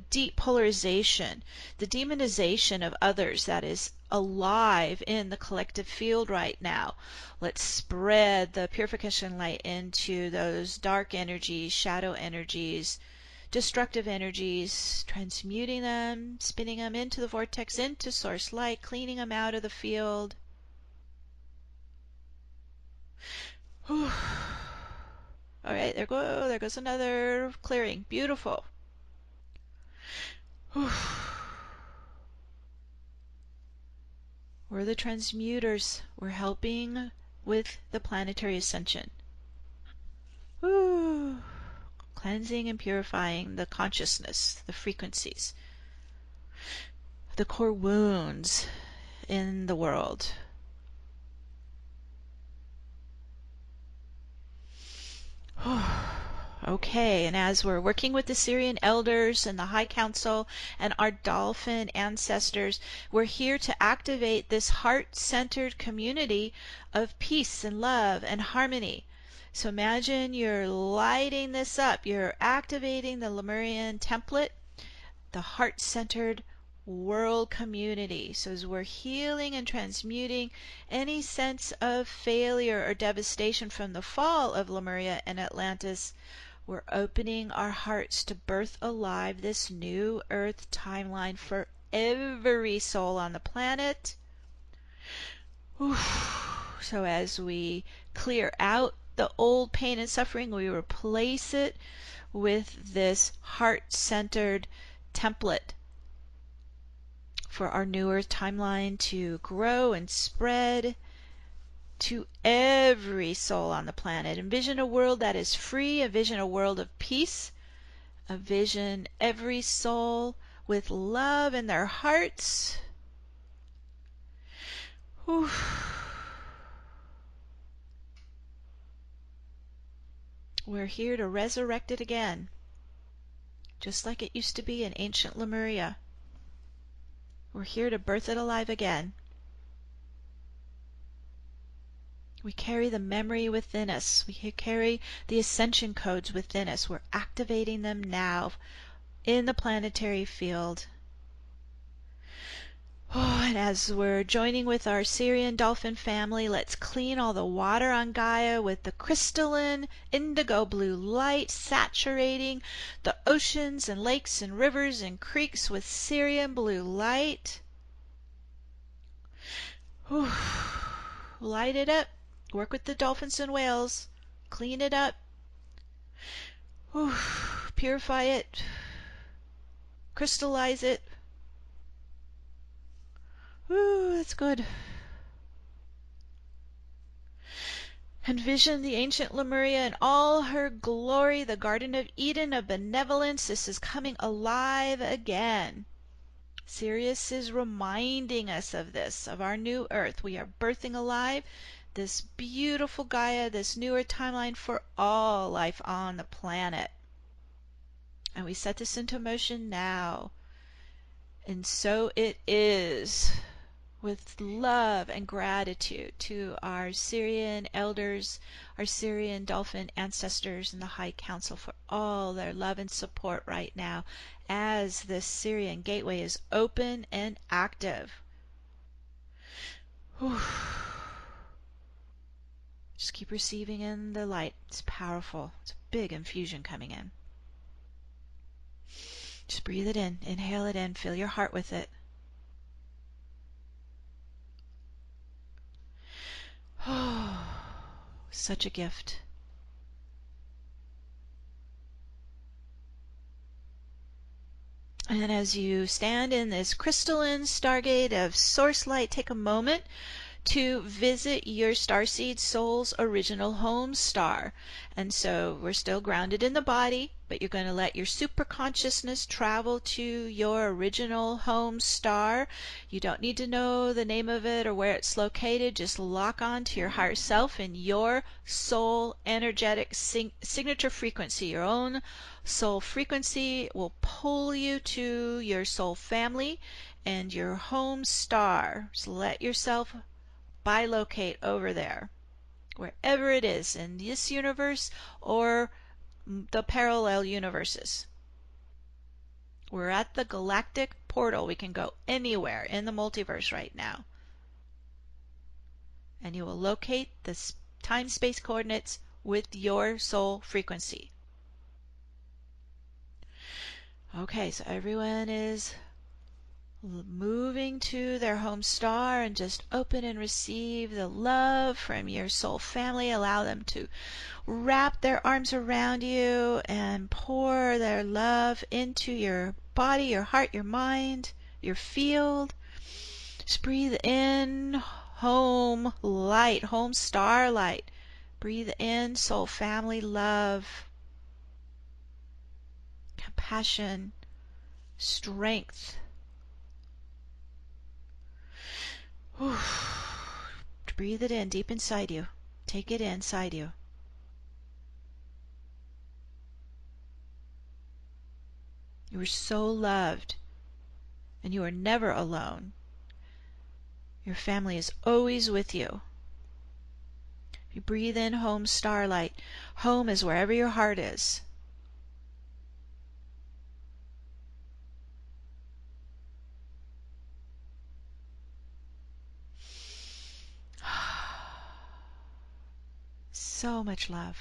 deep polarization, the demonization of others that is alive in the collective field right now. Let's spread the purification light into those dark energies, shadow energies, destructive energies, transmuting them, spinning them into the vortex, into source light, cleaning them out of the field. Whew. All right, there goes another clearing. Beautiful. Whew. We're the transmuters. We're helping with the planetary ascension. Whew. Cleansing and purifying the consciousness, the frequencies, the core wounds in the world. Okay, and as we're working with the Sirian Elders and the High Council and our dolphin ancestors, we're here to activate this heart-centered community of peace and love and harmony. So imagine you're lighting this up. You're activating the Lemurian template, the heart-centered world community. So as we're healing and transmuting any sense of failure or devastation from the fall of Lemuria and Atlantis, we're opening our hearts to birth alive this new earth timeline for every soul on the planet. So as we clear out the old pain and suffering. We replace it with this heart-centered template for our new Earth timeline to grow and spread to every soul on the planet. Envision a world that is free. Envision a world of peace. Envision every soul with love in their hearts. Whew. We're here to resurrect it again, just like it used to be in ancient Lemuria. We're here to birth it alive again. We carry the memory within us. We carry the ascension codes within us. We're activating them now in the planetary field. Oh, and as we're joining with our Sirian dolphin family, let's clean all the water on Gaia with the crystalline indigo blue light, saturating the oceans and lakes and rivers and creeks with Sirian blue light. Whew. Light it up. Work with the dolphins and whales. Clean it up. Whew. Purify it. Crystallize it. Ooh, that's good. Envision the ancient Lemuria in all her glory, the Garden of Eden of benevolence. This is coming alive again. Sirius is reminding us of this, of our new Earth. We are birthing alive this beautiful Gaia, this newer timeline for all life on the planet. And we set this into motion now. And so it is. With love and gratitude to our Sirian Elders, our Sirian Dolphin ancestors, and the High Council for all their love and support right now as this Sirian gateway is open and active. Whew. Just keep receiving in the light. It's powerful. It's a big infusion coming in. Just breathe it in. Inhale it in. Fill your heart with it. Oh, such a gift. And as you stand in this crystalline stargate of source light, take a moment to visit your starseed soul's original home star. And so we're still grounded in the body, but you're going to let your super consciousness travel to your original home star. You don't need to know the name of it or where it's located. Just lock on to your higher self and your soul energetic signature frequency. Your own soul frequency will pull you to your soul family and your home star. So let yourself bilocate over there, wherever it is in this universe or the parallel universes. We're at the galactic portal. We can go anywhere in the multiverse right now. And you will locate the time-space coordinates with your soul frequency. Okay, so everyone is moving to their home star, and just open and receive the love from your soul family. Allow them to wrap their arms around you and pour their love into your body, your heart, your mind, your field. Just breathe in home light, home star light. Breathe in soul family love, compassion, strength. Whew. Breathe it in deep inside you. Take it inside you. You are so loved, and you are never alone. Your family is always with you. If you breathe in home starlight, home is wherever your heart is. So much love.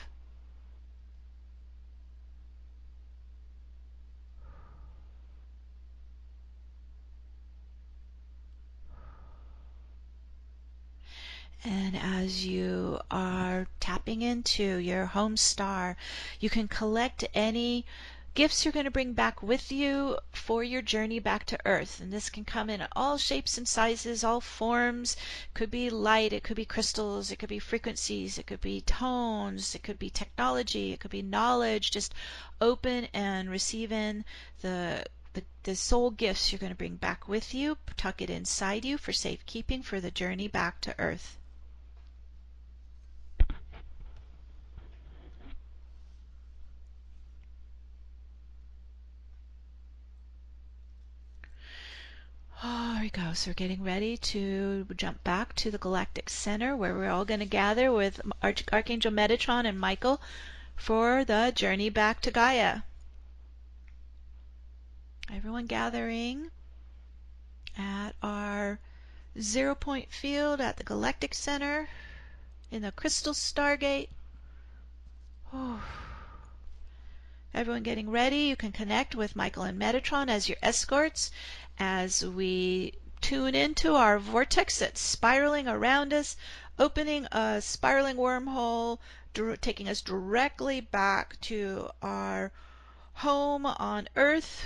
And as you are tapping into your home star. You can collect any gifts you're going to bring back with you for your journey back to Earth. And this can come in all shapes and sizes, all forms. It could be light, it could be crystals, it could be frequencies, it could be tones, it could be technology, it could be knowledge. Just open and receive in the soul gifts you're going to bring back with you. Tuck it inside you for safekeeping for the journey back to Earth. Oh, there we go. So we're getting ready to jump back to the galactic center where we're all going to gather with Archangel Metatron and Michael for the journey back to Gaia. Everyone gathering at our 0 point field at the galactic center in the crystal stargate. Oh. Everyone getting ready. You can connect with Michael and Metatron as your escorts as we tune into our vortex that's spiraling around us, opening a spiraling wormhole, taking us directly back to our home on Earth.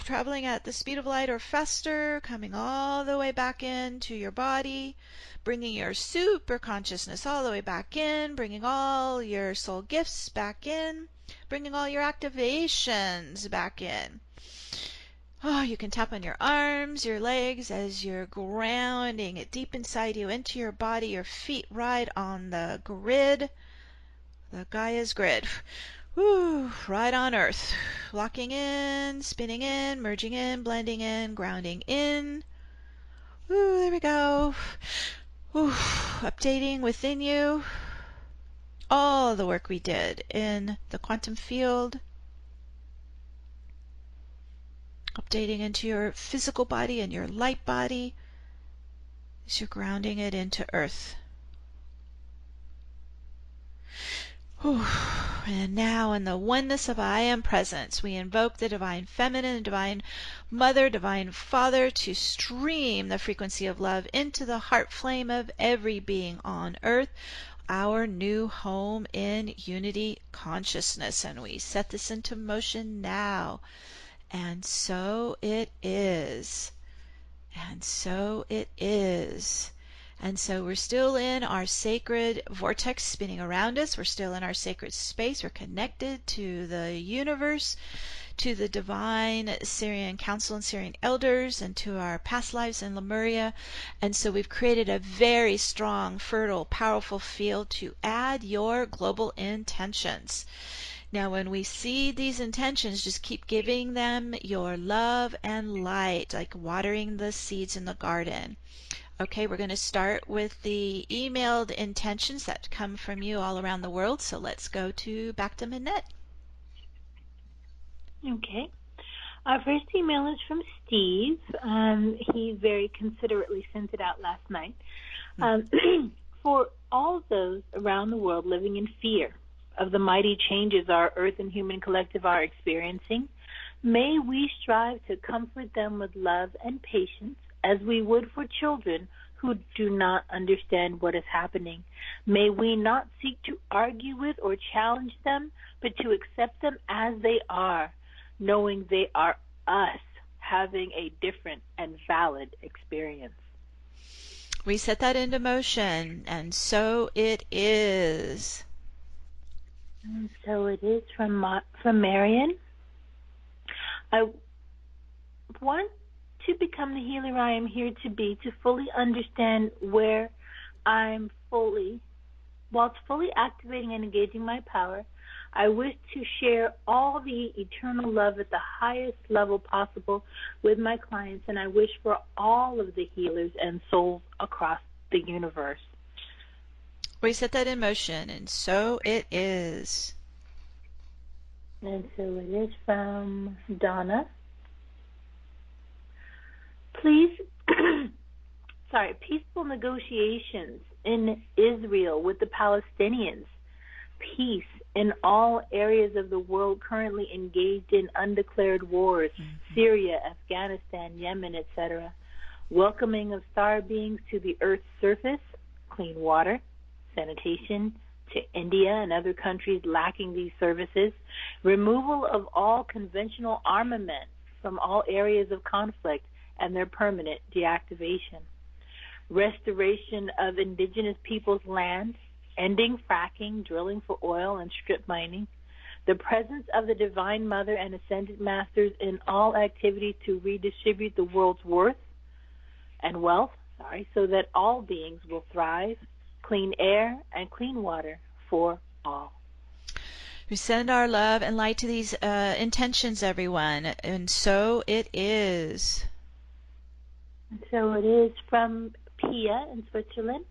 Traveling at the speed of light or faster, coming all the way back into your body, bringing your super consciousness all the way back in, bringing all your soul gifts back in, bringing all your activations back in. Oh, you can tap on your arms, your legs as you're grounding it deep inside you into your body, your feet right on the grid, the Gaia's grid. Woo, right on Earth. Locking in, spinning in, merging in, blending in, grounding in. Woo, there we go. Woo, updating within you all the work we did in the quantum field. Updating into your physical body and your light body as you're grounding it into Earth. Whew. And now in the oneness of I Am Presence, we invoke the Divine Feminine, Divine Mother, Divine Father to stream the frequency of love into the heart flame of every being on Earth, our new home in unity consciousness. And we set this into motion now. And so it is. And so it is. And so we're still in our sacred vortex spinning around us. We're still in our sacred space. We're connected to the universe, to the divine Sirian Council and Sirian Elders, and to our past lives in Lemuria. And so we've created a very strong, fertile, powerful field to add your global intentions. Now, when we see these intentions, just keep giving them your love and light, like watering the seeds in the garden. Okay, we're going to start with the emailed intentions that come from you all around the world. So let's go back to Minette. Okay. Our first email is from Steve. He very considerately sent it out last night. For all those around the world living in fear of the mighty changes our Earth and human collective are experiencing, may we strive to comfort them with love and patience as we would for children who do not understand what is happening. May we not seek to argue with or challenge them, but to accept them as they are, knowing they are us having a different and valid experience. We set that into motion, and so it is. And so it is from Marion. I want to become the healer I am here to be, to fully understand where I'm whilst fully activating and engaging my power. I wish to share all the eternal love at the highest level possible with my clients, and I wish for all of the healers and souls across the universe. We set that in motion, and so it is. And so it is from Donna. Please, peaceful negotiations in Israel with the Palestinians. Peace in all areas of the world currently engaged in undeclared wars, Syria, Afghanistan, Yemen, etc. Welcoming of star beings to the Earth's surface, clean water, sanitation, to India and other countries lacking these services, removal of all conventional armament from all areas of conflict and their permanent deactivation, restoration of indigenous peoples' land, ending fracking, drilling for oil, and strip mining, the presence of the Divine Mother and Ascended Masters in all activities to redistribute the world's worth and wealth, so that all beings will thrive, clean air and clean water for all. We send our love and light to these intentions, everyone, and so it is. And so it is from Pia in Switzerland.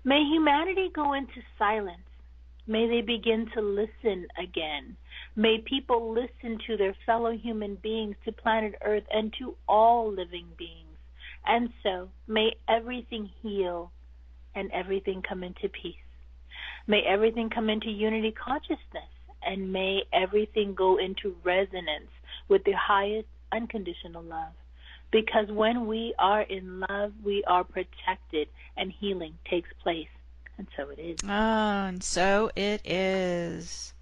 May humanity go into silence. May they begin to listen again. May people listen to their fellow human beings, to planet Earth, and to all living beings. And so may everything heal and everything come into peace. May everything come into unity consciousness, and may everything go into resonance with the highest unconditional love. Because when we are in love, we are protected, and healing takes place. And so it is. Oh, and so it is.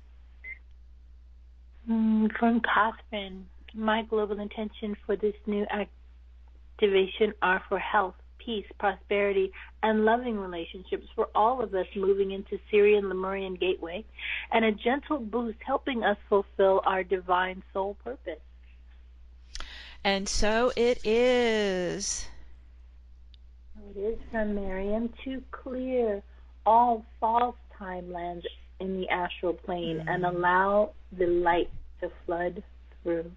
From Catherine, my global intention for this new activation are for health, peace, prosperity, and loving relationships for all of us moving into Sirian Lemurian gateway, and a gentle boost helping us fulfill our divine soul purpose. And so it is. It is from Miriam, to clear all false timelines in the astral plane and allow the light to flood through.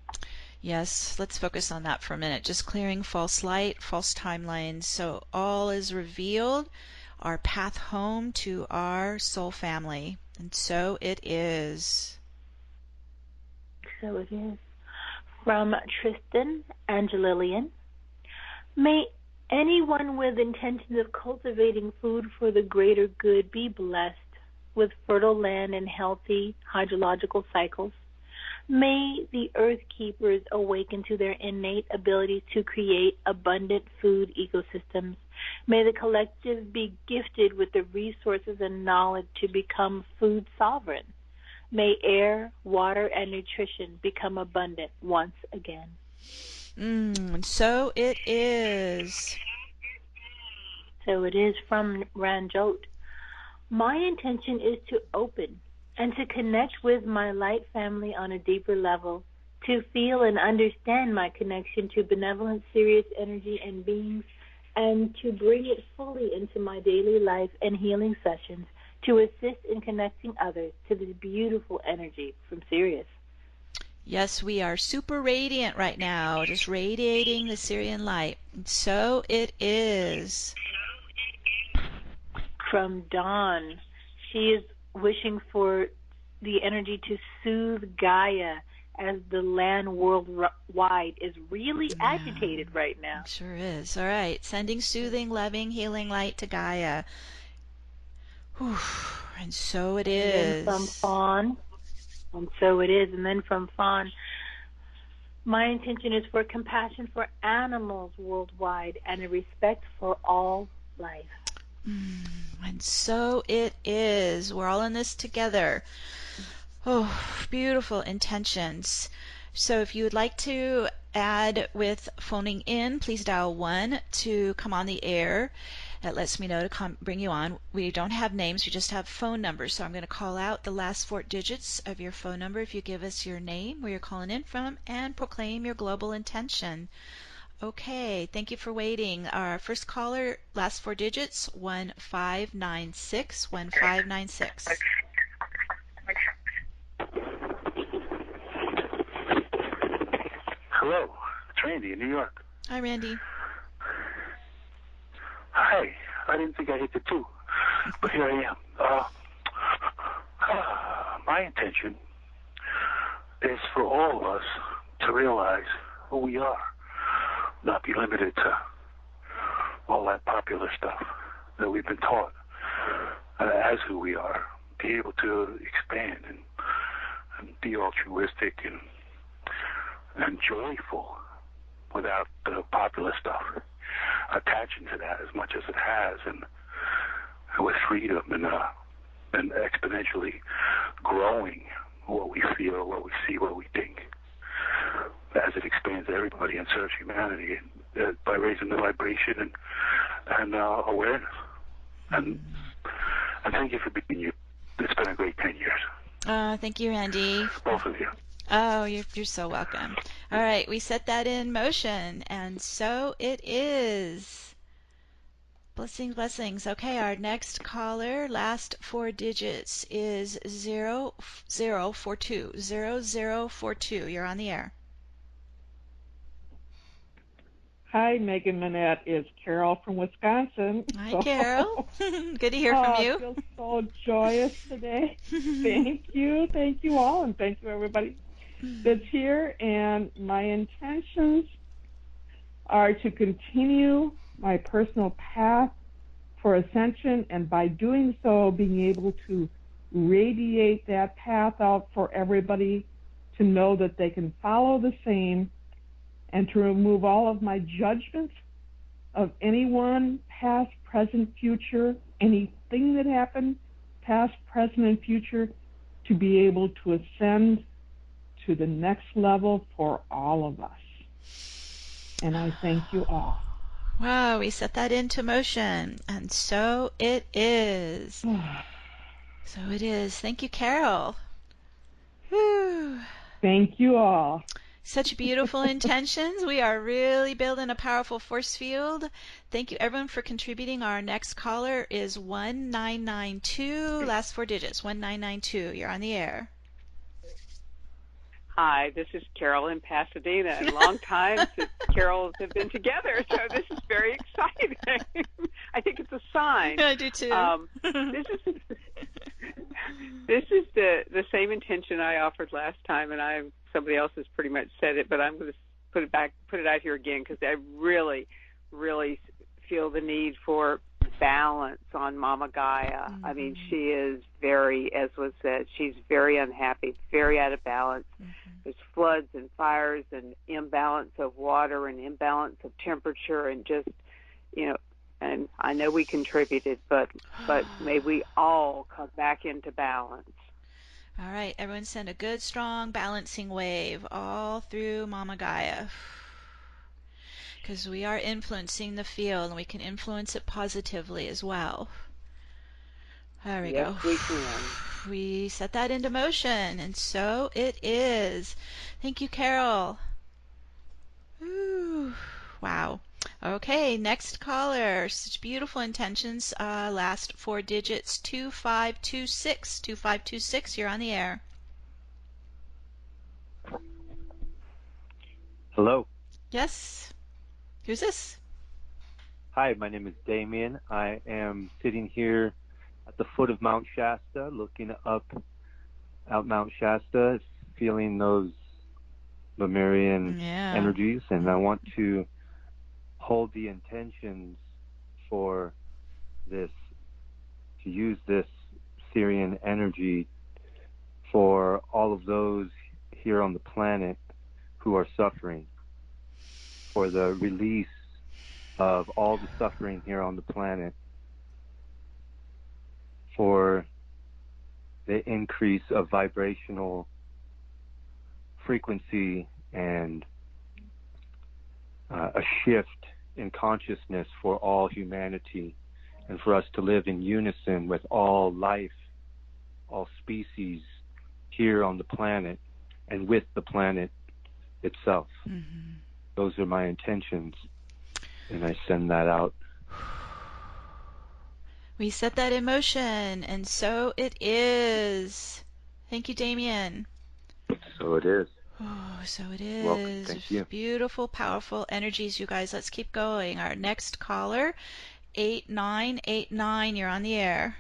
Yes, let's focus on that for a minute. Just clearing false light, false timelines, so all is revealed, our path home to our soul family. And so it is. So it is. From Tristan and Lillian. May anyone with intentions of cultivating food for the greater good be blessed with fertile land and healthy hydrological cycles. May the earth keepers awaken to their innate abilities to create abundant food ecosystems. May the collective be gifted with the resources and knowledge to become food sovereign. May air, water, and nutrition become abundant once again. And so it is. So it is from Ranjot. My intention is to open and to connect with my light family on a deeper level, to feel and understand my connection to benevolent Sirius energy and beings, and to bring it fully into my daily life and healing sessions, to assist in connecting others to this beautiful energy from Sirius. Yes, we are super radiant right now, just radiating the Sirian light. And so it is. From Dawn, she is wishing for the energy to soothe Gaia, as the land worldwide is really agitated right now. It sure is. All right, sending soothing, loving, healing light to Gaia. Whew. And so it is. And then from Fawn, and so it is. And then from Fawn, my intention is for compassion for animals worldwide and a respect for all life. And so it is. We're all in this together. Oh, beautiful intentions. So if you would like to add with phoning in, please dial 1 to come on the air. That lets me know to bring you on. We don't have names, we just have phone numbers. So I'm going to call out the last 4 digits of your phone number if you give us your name, where you're calling in from, and proclaim your global intention. Okay, thank you for waiting. Our first caller, last 4 digits, 1596, 1596. Hello, it's Randy in New York. Hi, Randy. Hi, I didn't think I hit the 2, but here I am. My intention is for all of us to realize who we are, not be limited to all that popular stuff that we've been taught as who we are, be able to expand and be altruistic and joyful without the popular stuff attaching to that as much as it has, and with freedom and exponentially growing what we feel, what we see, what we think, as it expands everybody and serves humanity by raising the vibration and awareness. And thank you for being you. It's been a great 10 years. Thank you, Randy. Both of you. Oh, you're so welcome. All right, we set that in motion, and so it is. Blessings, blessings. Okay, our next caller, last 4 digits is 0042. 0042. You're on the air. Hi, Meg Benedicte. It's Carol from Wisconsin. Hi, Carol. Good to hear from you. I feel so joyous today. Thank you. Thank you all, and thank you, everybody that's here. And my intentions are to continue my personal path for ascension, and by doing so, being able to radiate that path out for everybody to know that they can follow the same, and to remove all of my judgments of anyone, past, present, future, anything that happened, past, present, and future, to be able to ascend to the next level for all of us. And I thank you all. Wow, we set that into motion, and so it is. So it is. Thank you, Carol. Whew. Thank you all. Such beautiful intentions. We are really building a powerful force field. Thank you, everyone, for contributing. Our next caller is 1992. Last 4 digits, 1992. You're on the air. Hi, this is Carol in Pasadena. A long time since Carols have been together, so this is very exciting. I think it's a sign. I do too. This is the same intention I offered last time, and somebody else has pretty much said it, but I'm going to put it out here again, because I really, really feel the need for balance on Mama Gaia. I mean, she is very, as was said, she's very unhappy, very out of balance. There's floods and fires and imbalance of water and imbalance of temperature, and just, and I know we contributed, but may we all come back into balance. All right, everyone send a good, strong, balancing wave all through Mama Gaia. Because we are influencing the field, and we can influence it positively as well. There we go. Yes, we can. We set that into motion, and so it is. Thank you, Carol. Ooh, wow. Okay, next caller. Such beautiful intentions. Last 4 digits, 2526. 2526, you're on the air. Hello. Yes. Who's this? Hi, my name is Damien. I am sitting here at the foot of Mount Shasta, looking up out Mount Shasta, feeling those Lemurian energies, and I want to hold the intentions for this, to use this Sirian energy for all of those here on the planet who are suffering, for the release of all the suffering here on the planet, for the increase of vibrational frequency and a shift in consciousness for all humanity, and for us to live in unison with all life, all species here on the planet and with the planet itself. Those are my intentions, and I send that out. We set that in motion, and so it is. Thank you, Damien. So it is. Oh, so it is. Welcome. Thank you. Beautiful, powerful energies, you guys. Let's keep going. Our next caller, 8989. You're on the air.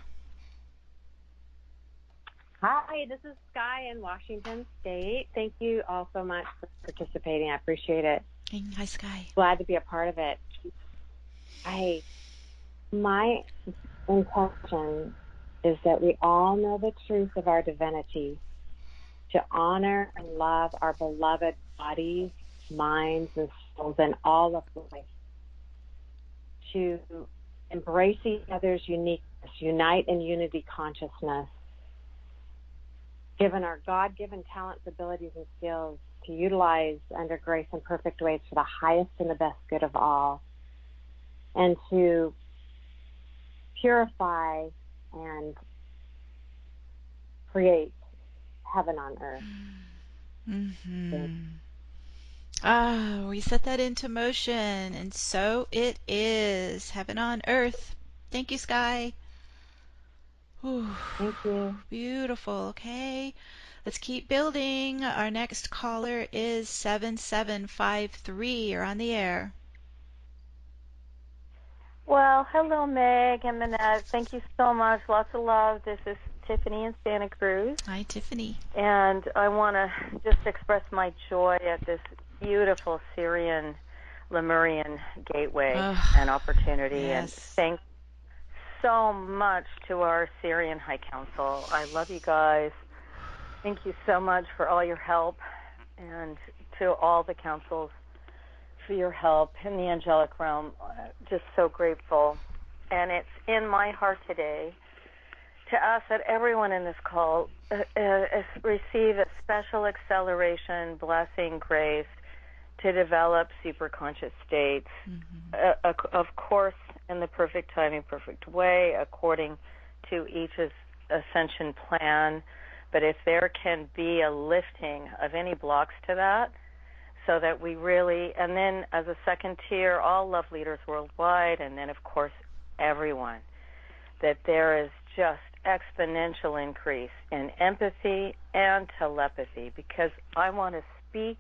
Hi, this is Sky in Washington State. Thank you all so much for participating. I appreciate it. Hi, Sky. Glad to be a part of it. My intention is that we all know the truth of our divinity, to honor and love our beloved bodies, minds, and souls, and all of life, to embrace each other's uniqueness, unite in unity consciousness, given our God-given talents, abilities, and skills to utilize under grace and perfect ways for the highest and the best good of all, and to purify and create heaven on earth. We set that into motion, and so it is. Heaven on earth. Thank you, Sky. Whew. Thank you. Beautiful. Okay. Let's keep building. Our next caller is 7753. You're on the air. Well, hello, Meg and Manette. Thank you so much. Lots of love. This is Tiffany in Santa Cruz. Hi, Tiffany. And I want to just express my joy at this beautiful Sirian Lemurian gateway and opportunity. Yes. And thanks so much to our Sirian High Council. I love you guys. Thank you so much for all your help, and to all the councils for your help in the angelic realm. Just so grateful. And it's in my heart today to ask that everyone in this call receive a special acceleration, blessing, grace to develop superconscious states, of course, in the perfect timing, perfect way, according to each ascension plan. But if there can be a lifting of any blocks to that, so that we really, and then as a second tier, all love leaders worldwide, and then, of course, everyone, that there is just exponential increase in empathy and telepathy, because I want to speak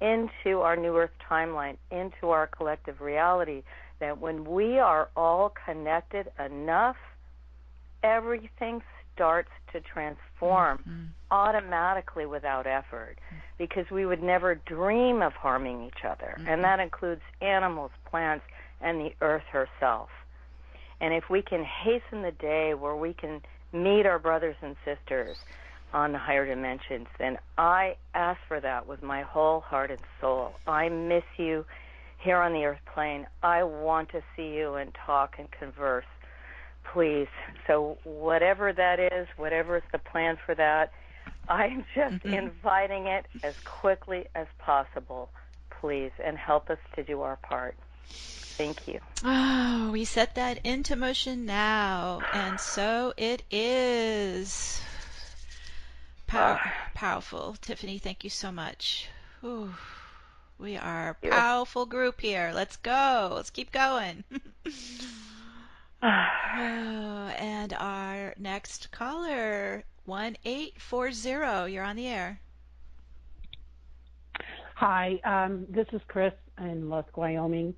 into our New Earth timeline, into our collective reality, that when we are all connected enough, everything starts to transform automatically without effort, because we would never dream of harming each other, and that includes animals, plants, and the earth herself. And if we can hasten the day where we can meet our brothers and sisters on the higher dimensions, then I ask for that with my whole heart and soul. I miss you here on the earth plane. I want to see you and talk and converse, please. So whatever that is, whatever is the plan for that, I'm just inviting it as quickly as possible, please, and help us to do our part. Thank you. Oh, we set that into motion now, and so it is. Powerful. Tiffany, thank you so much. Whew. We are a powerful group here. Let's go. Let's keep going. And our next caller, 1840. You're on the air. Hi, this is Chris in Lusk, Wyoming.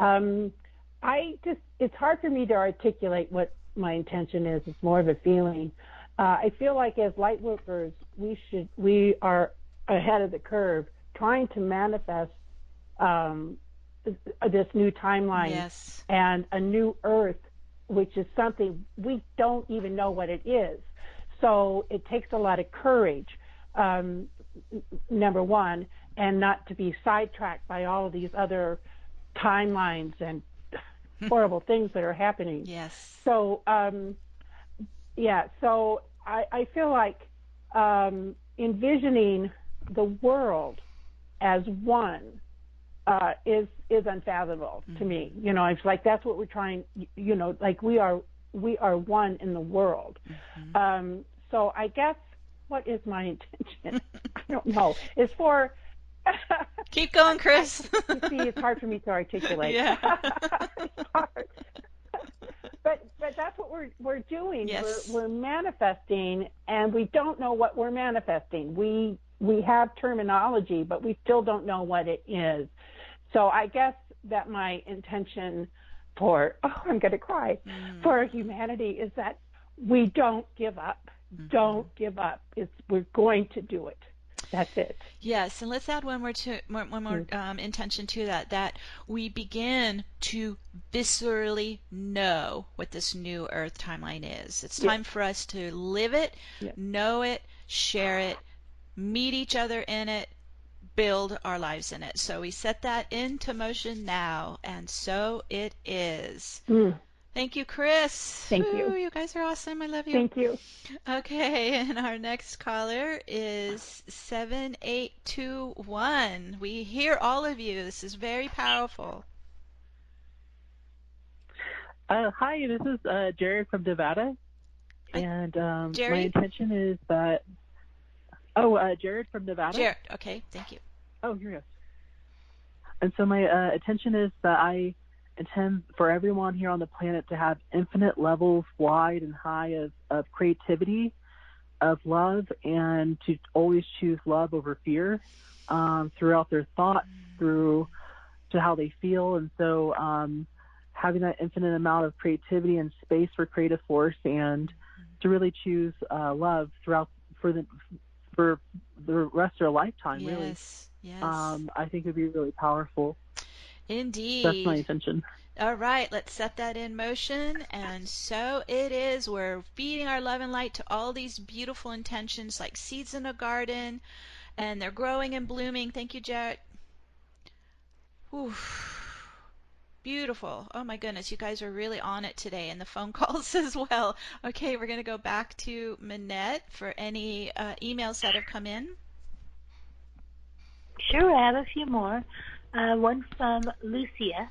It's hard for me to articulate what my intention is. It's more of a feeling. I feel like as light workers, we are ahead of the curve, trying to manifest this new timeline and a new Earth, which is something we don't even know what it is. So it takes a lot of courage, number one, and not to be sidetracked by all of these other timelines and horrible things that are happening. Yes. So, so I feel like envisioning the world as one is unfathomable to me. You know, it's like that's what we're trying. You know, like we are one in the world. So I guess what is my intention? I don't know. It's for. Keep going, Chris. You see, it's hard for me to articulate. Yeah. It's hard. But that's what we're doing. Yes. We're manifesting, and we don't know what we're manifesting. We have terminology, but we still don't know what it is. So I guess that my intention for I'm going to cry for humanity is that we don't give up. Don't give up. We're going to do it. That's it. Yes, and let's add one more intention to that we begin to viscerally know what this new Earth timeline is. It's time for us to live it, know it, share it, meet each other in it, build our lives in it. So we set that into motion now, and so it is. Thank you, Chris. Thank you. You guys are awesome. I love you. Thank you. Okay, and our next caller is 7821. We hear all of you. This is very powerful. Hi, this is Jared from Nevada. And my intention is that... Jared from Nevada? Jared, okay, thank you. Oh, here we go. And so my intention is that I intend for everyone here on the planet to have infinite levels, wide and high, of creativity, of love, and to always choose love over fear throughout their thoughts, through to how they feel. And so having that infinite amount of creativity and space for creative force, and to really choose love throughout for the rest of their lifetime, really. Yes. I think it would be really powerful. Indeed. That's my intention. All right, let's set that in motion. And so it is. We're feeding our love and light to all these beautiful intentions like seeds in a garden, and they're growing and blooming. Thank you, Jared. Whew. Beautiful. Oh my goodness, you guys are really on it today, and the phone calls as well. Okay, we're going to go back to Minette for any emails that have come in. Sure, I have a few more. One from Lucia.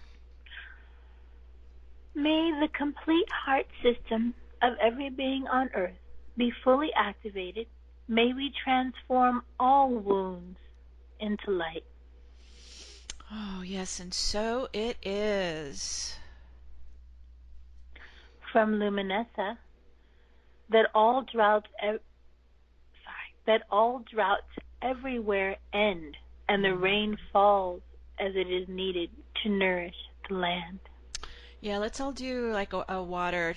May the complete heart system of every being on Earth be fully activated. May we transform all wounds into light. Oh, yes, and so it is. From Luminessa, that all droughts everywhere end, and the rain falls as it is needed to nourish the land. Yeah, let's all do like a water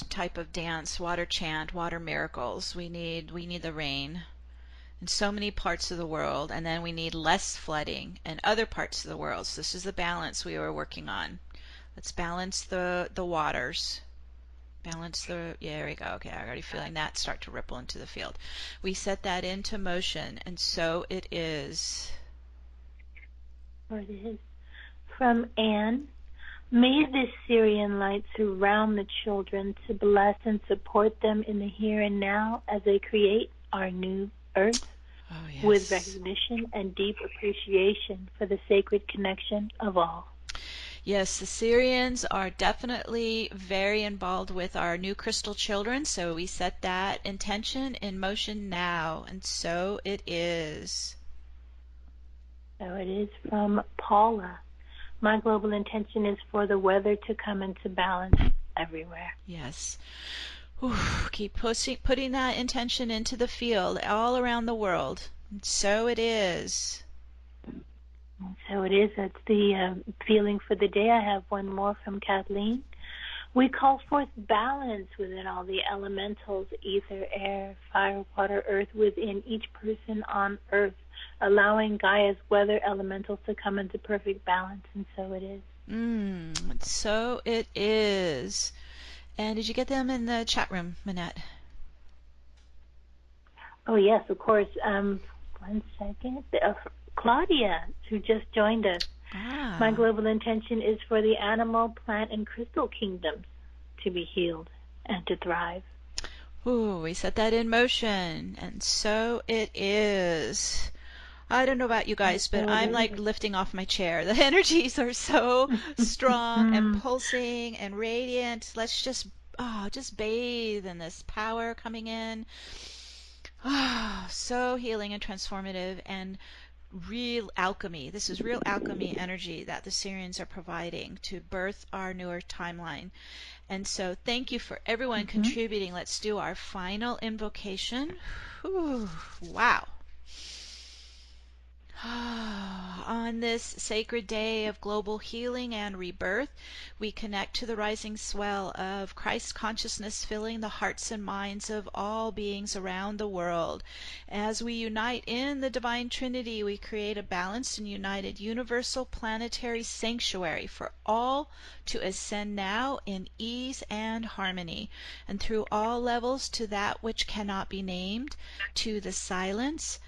type of dance, water chant, water miracles. We need the rain in so many parts of the world, and then we need less flooding in other parts of the world. So this is the balance we were working on. Let's balance the waters. Yeah, there we go. Okay, I'm already feeling that start to ripple into the field. We set that into motion, and so it is. Or it is. From Anne, may this Sirian light surround the children to bless and support them in the here and now as they create our new earth. Oh, yes. With recognition and deep appreciation for the sacred connection of all. Yes, the Sirians are definitely very involved with our new crystal children, so we set that intention in motion now, and so it is. So it is from Paula. My global intention is for the weather to come into balance everywhere. Yes. Keep putting that intention into the field all around the world. And so it is. So it is. That's the feeling for the day. I have one more from Kathleen. We call forth balance within all the elementals, ether, air, fire, water, earth, within each person on earth, allowing Gaia's weather elementals to come into perfect balance. And so it is. So it is. And did you get them in the chat room, Minette? Oh, yes, of course. 1 second. Claudia, who just joined us. My global intention is for the animal, plant, and crystal kingdoms to be healed and to thrive. We set that in motion, and so it is. I don't know about you guys, but I'm like lifting off my chair. The energies are so strong and pulsing and radiant. Let's just bathe in this power coming in. So healing and transformative and real alchemy. This is real alchemy energy that the Sirians are providing to birth our newer timeline. And so thank you for everyone contributing. Let's do our final invocation. Wow. On this sacred day of global healing and rebirth, we connect to the rising swell of Christ consciousness filling the hearts and minds of all beings around the world. As we unite in the Divine Trinity, we create a balanced and united universal planetary sanctuary for all to ascend now in ease and harmony, and through all levels to that which cannot be named, to the silence,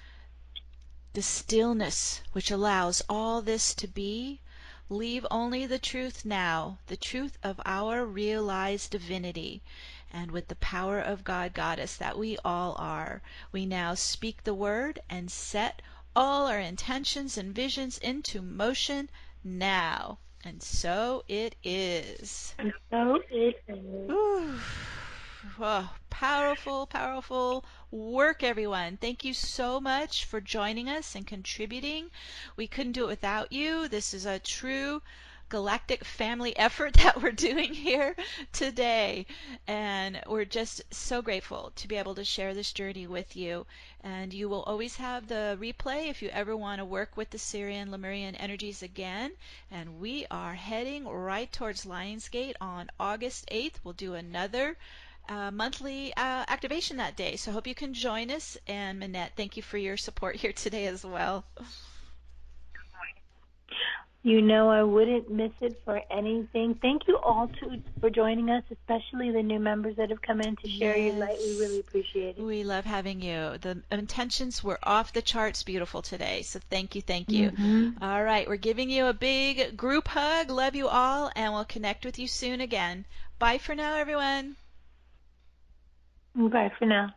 the stillness which allows all this to be. Leave only the truth now, the truth of our realized divinity. And with the power of God Goddess that we all are, we now speak the word and set all our intentions and visions into motion now. And so it is. And so it is. Ooh. Oh, powerful, powerful work, everyone. Thank you so much for joining us and contributing. We couldn't do it without you. This is a true galactic family effort that we're doing here today. And we're just so grateful to be able to share this journey with you. And you will always have the replay if you ever want to work with the Sirian Lemurian energies again. And we are heading right towards Lionsgate on August 8th. We'll do another monthly activation that day. So I hope you can join us. And Manette, thank you for your support here today as well. You know I wouldn't miss it for anything. Thank you all for joining us, especially the new members that have come in to share your light. We really appreciate it. We love having you. The intentions were off the charts beautiful today, so thank you, thank you. Mm-hmm. All right, we're giving you a big group hug. Love you all, and we'll connect with you soon again. Bye for now, everyone. Bye for now.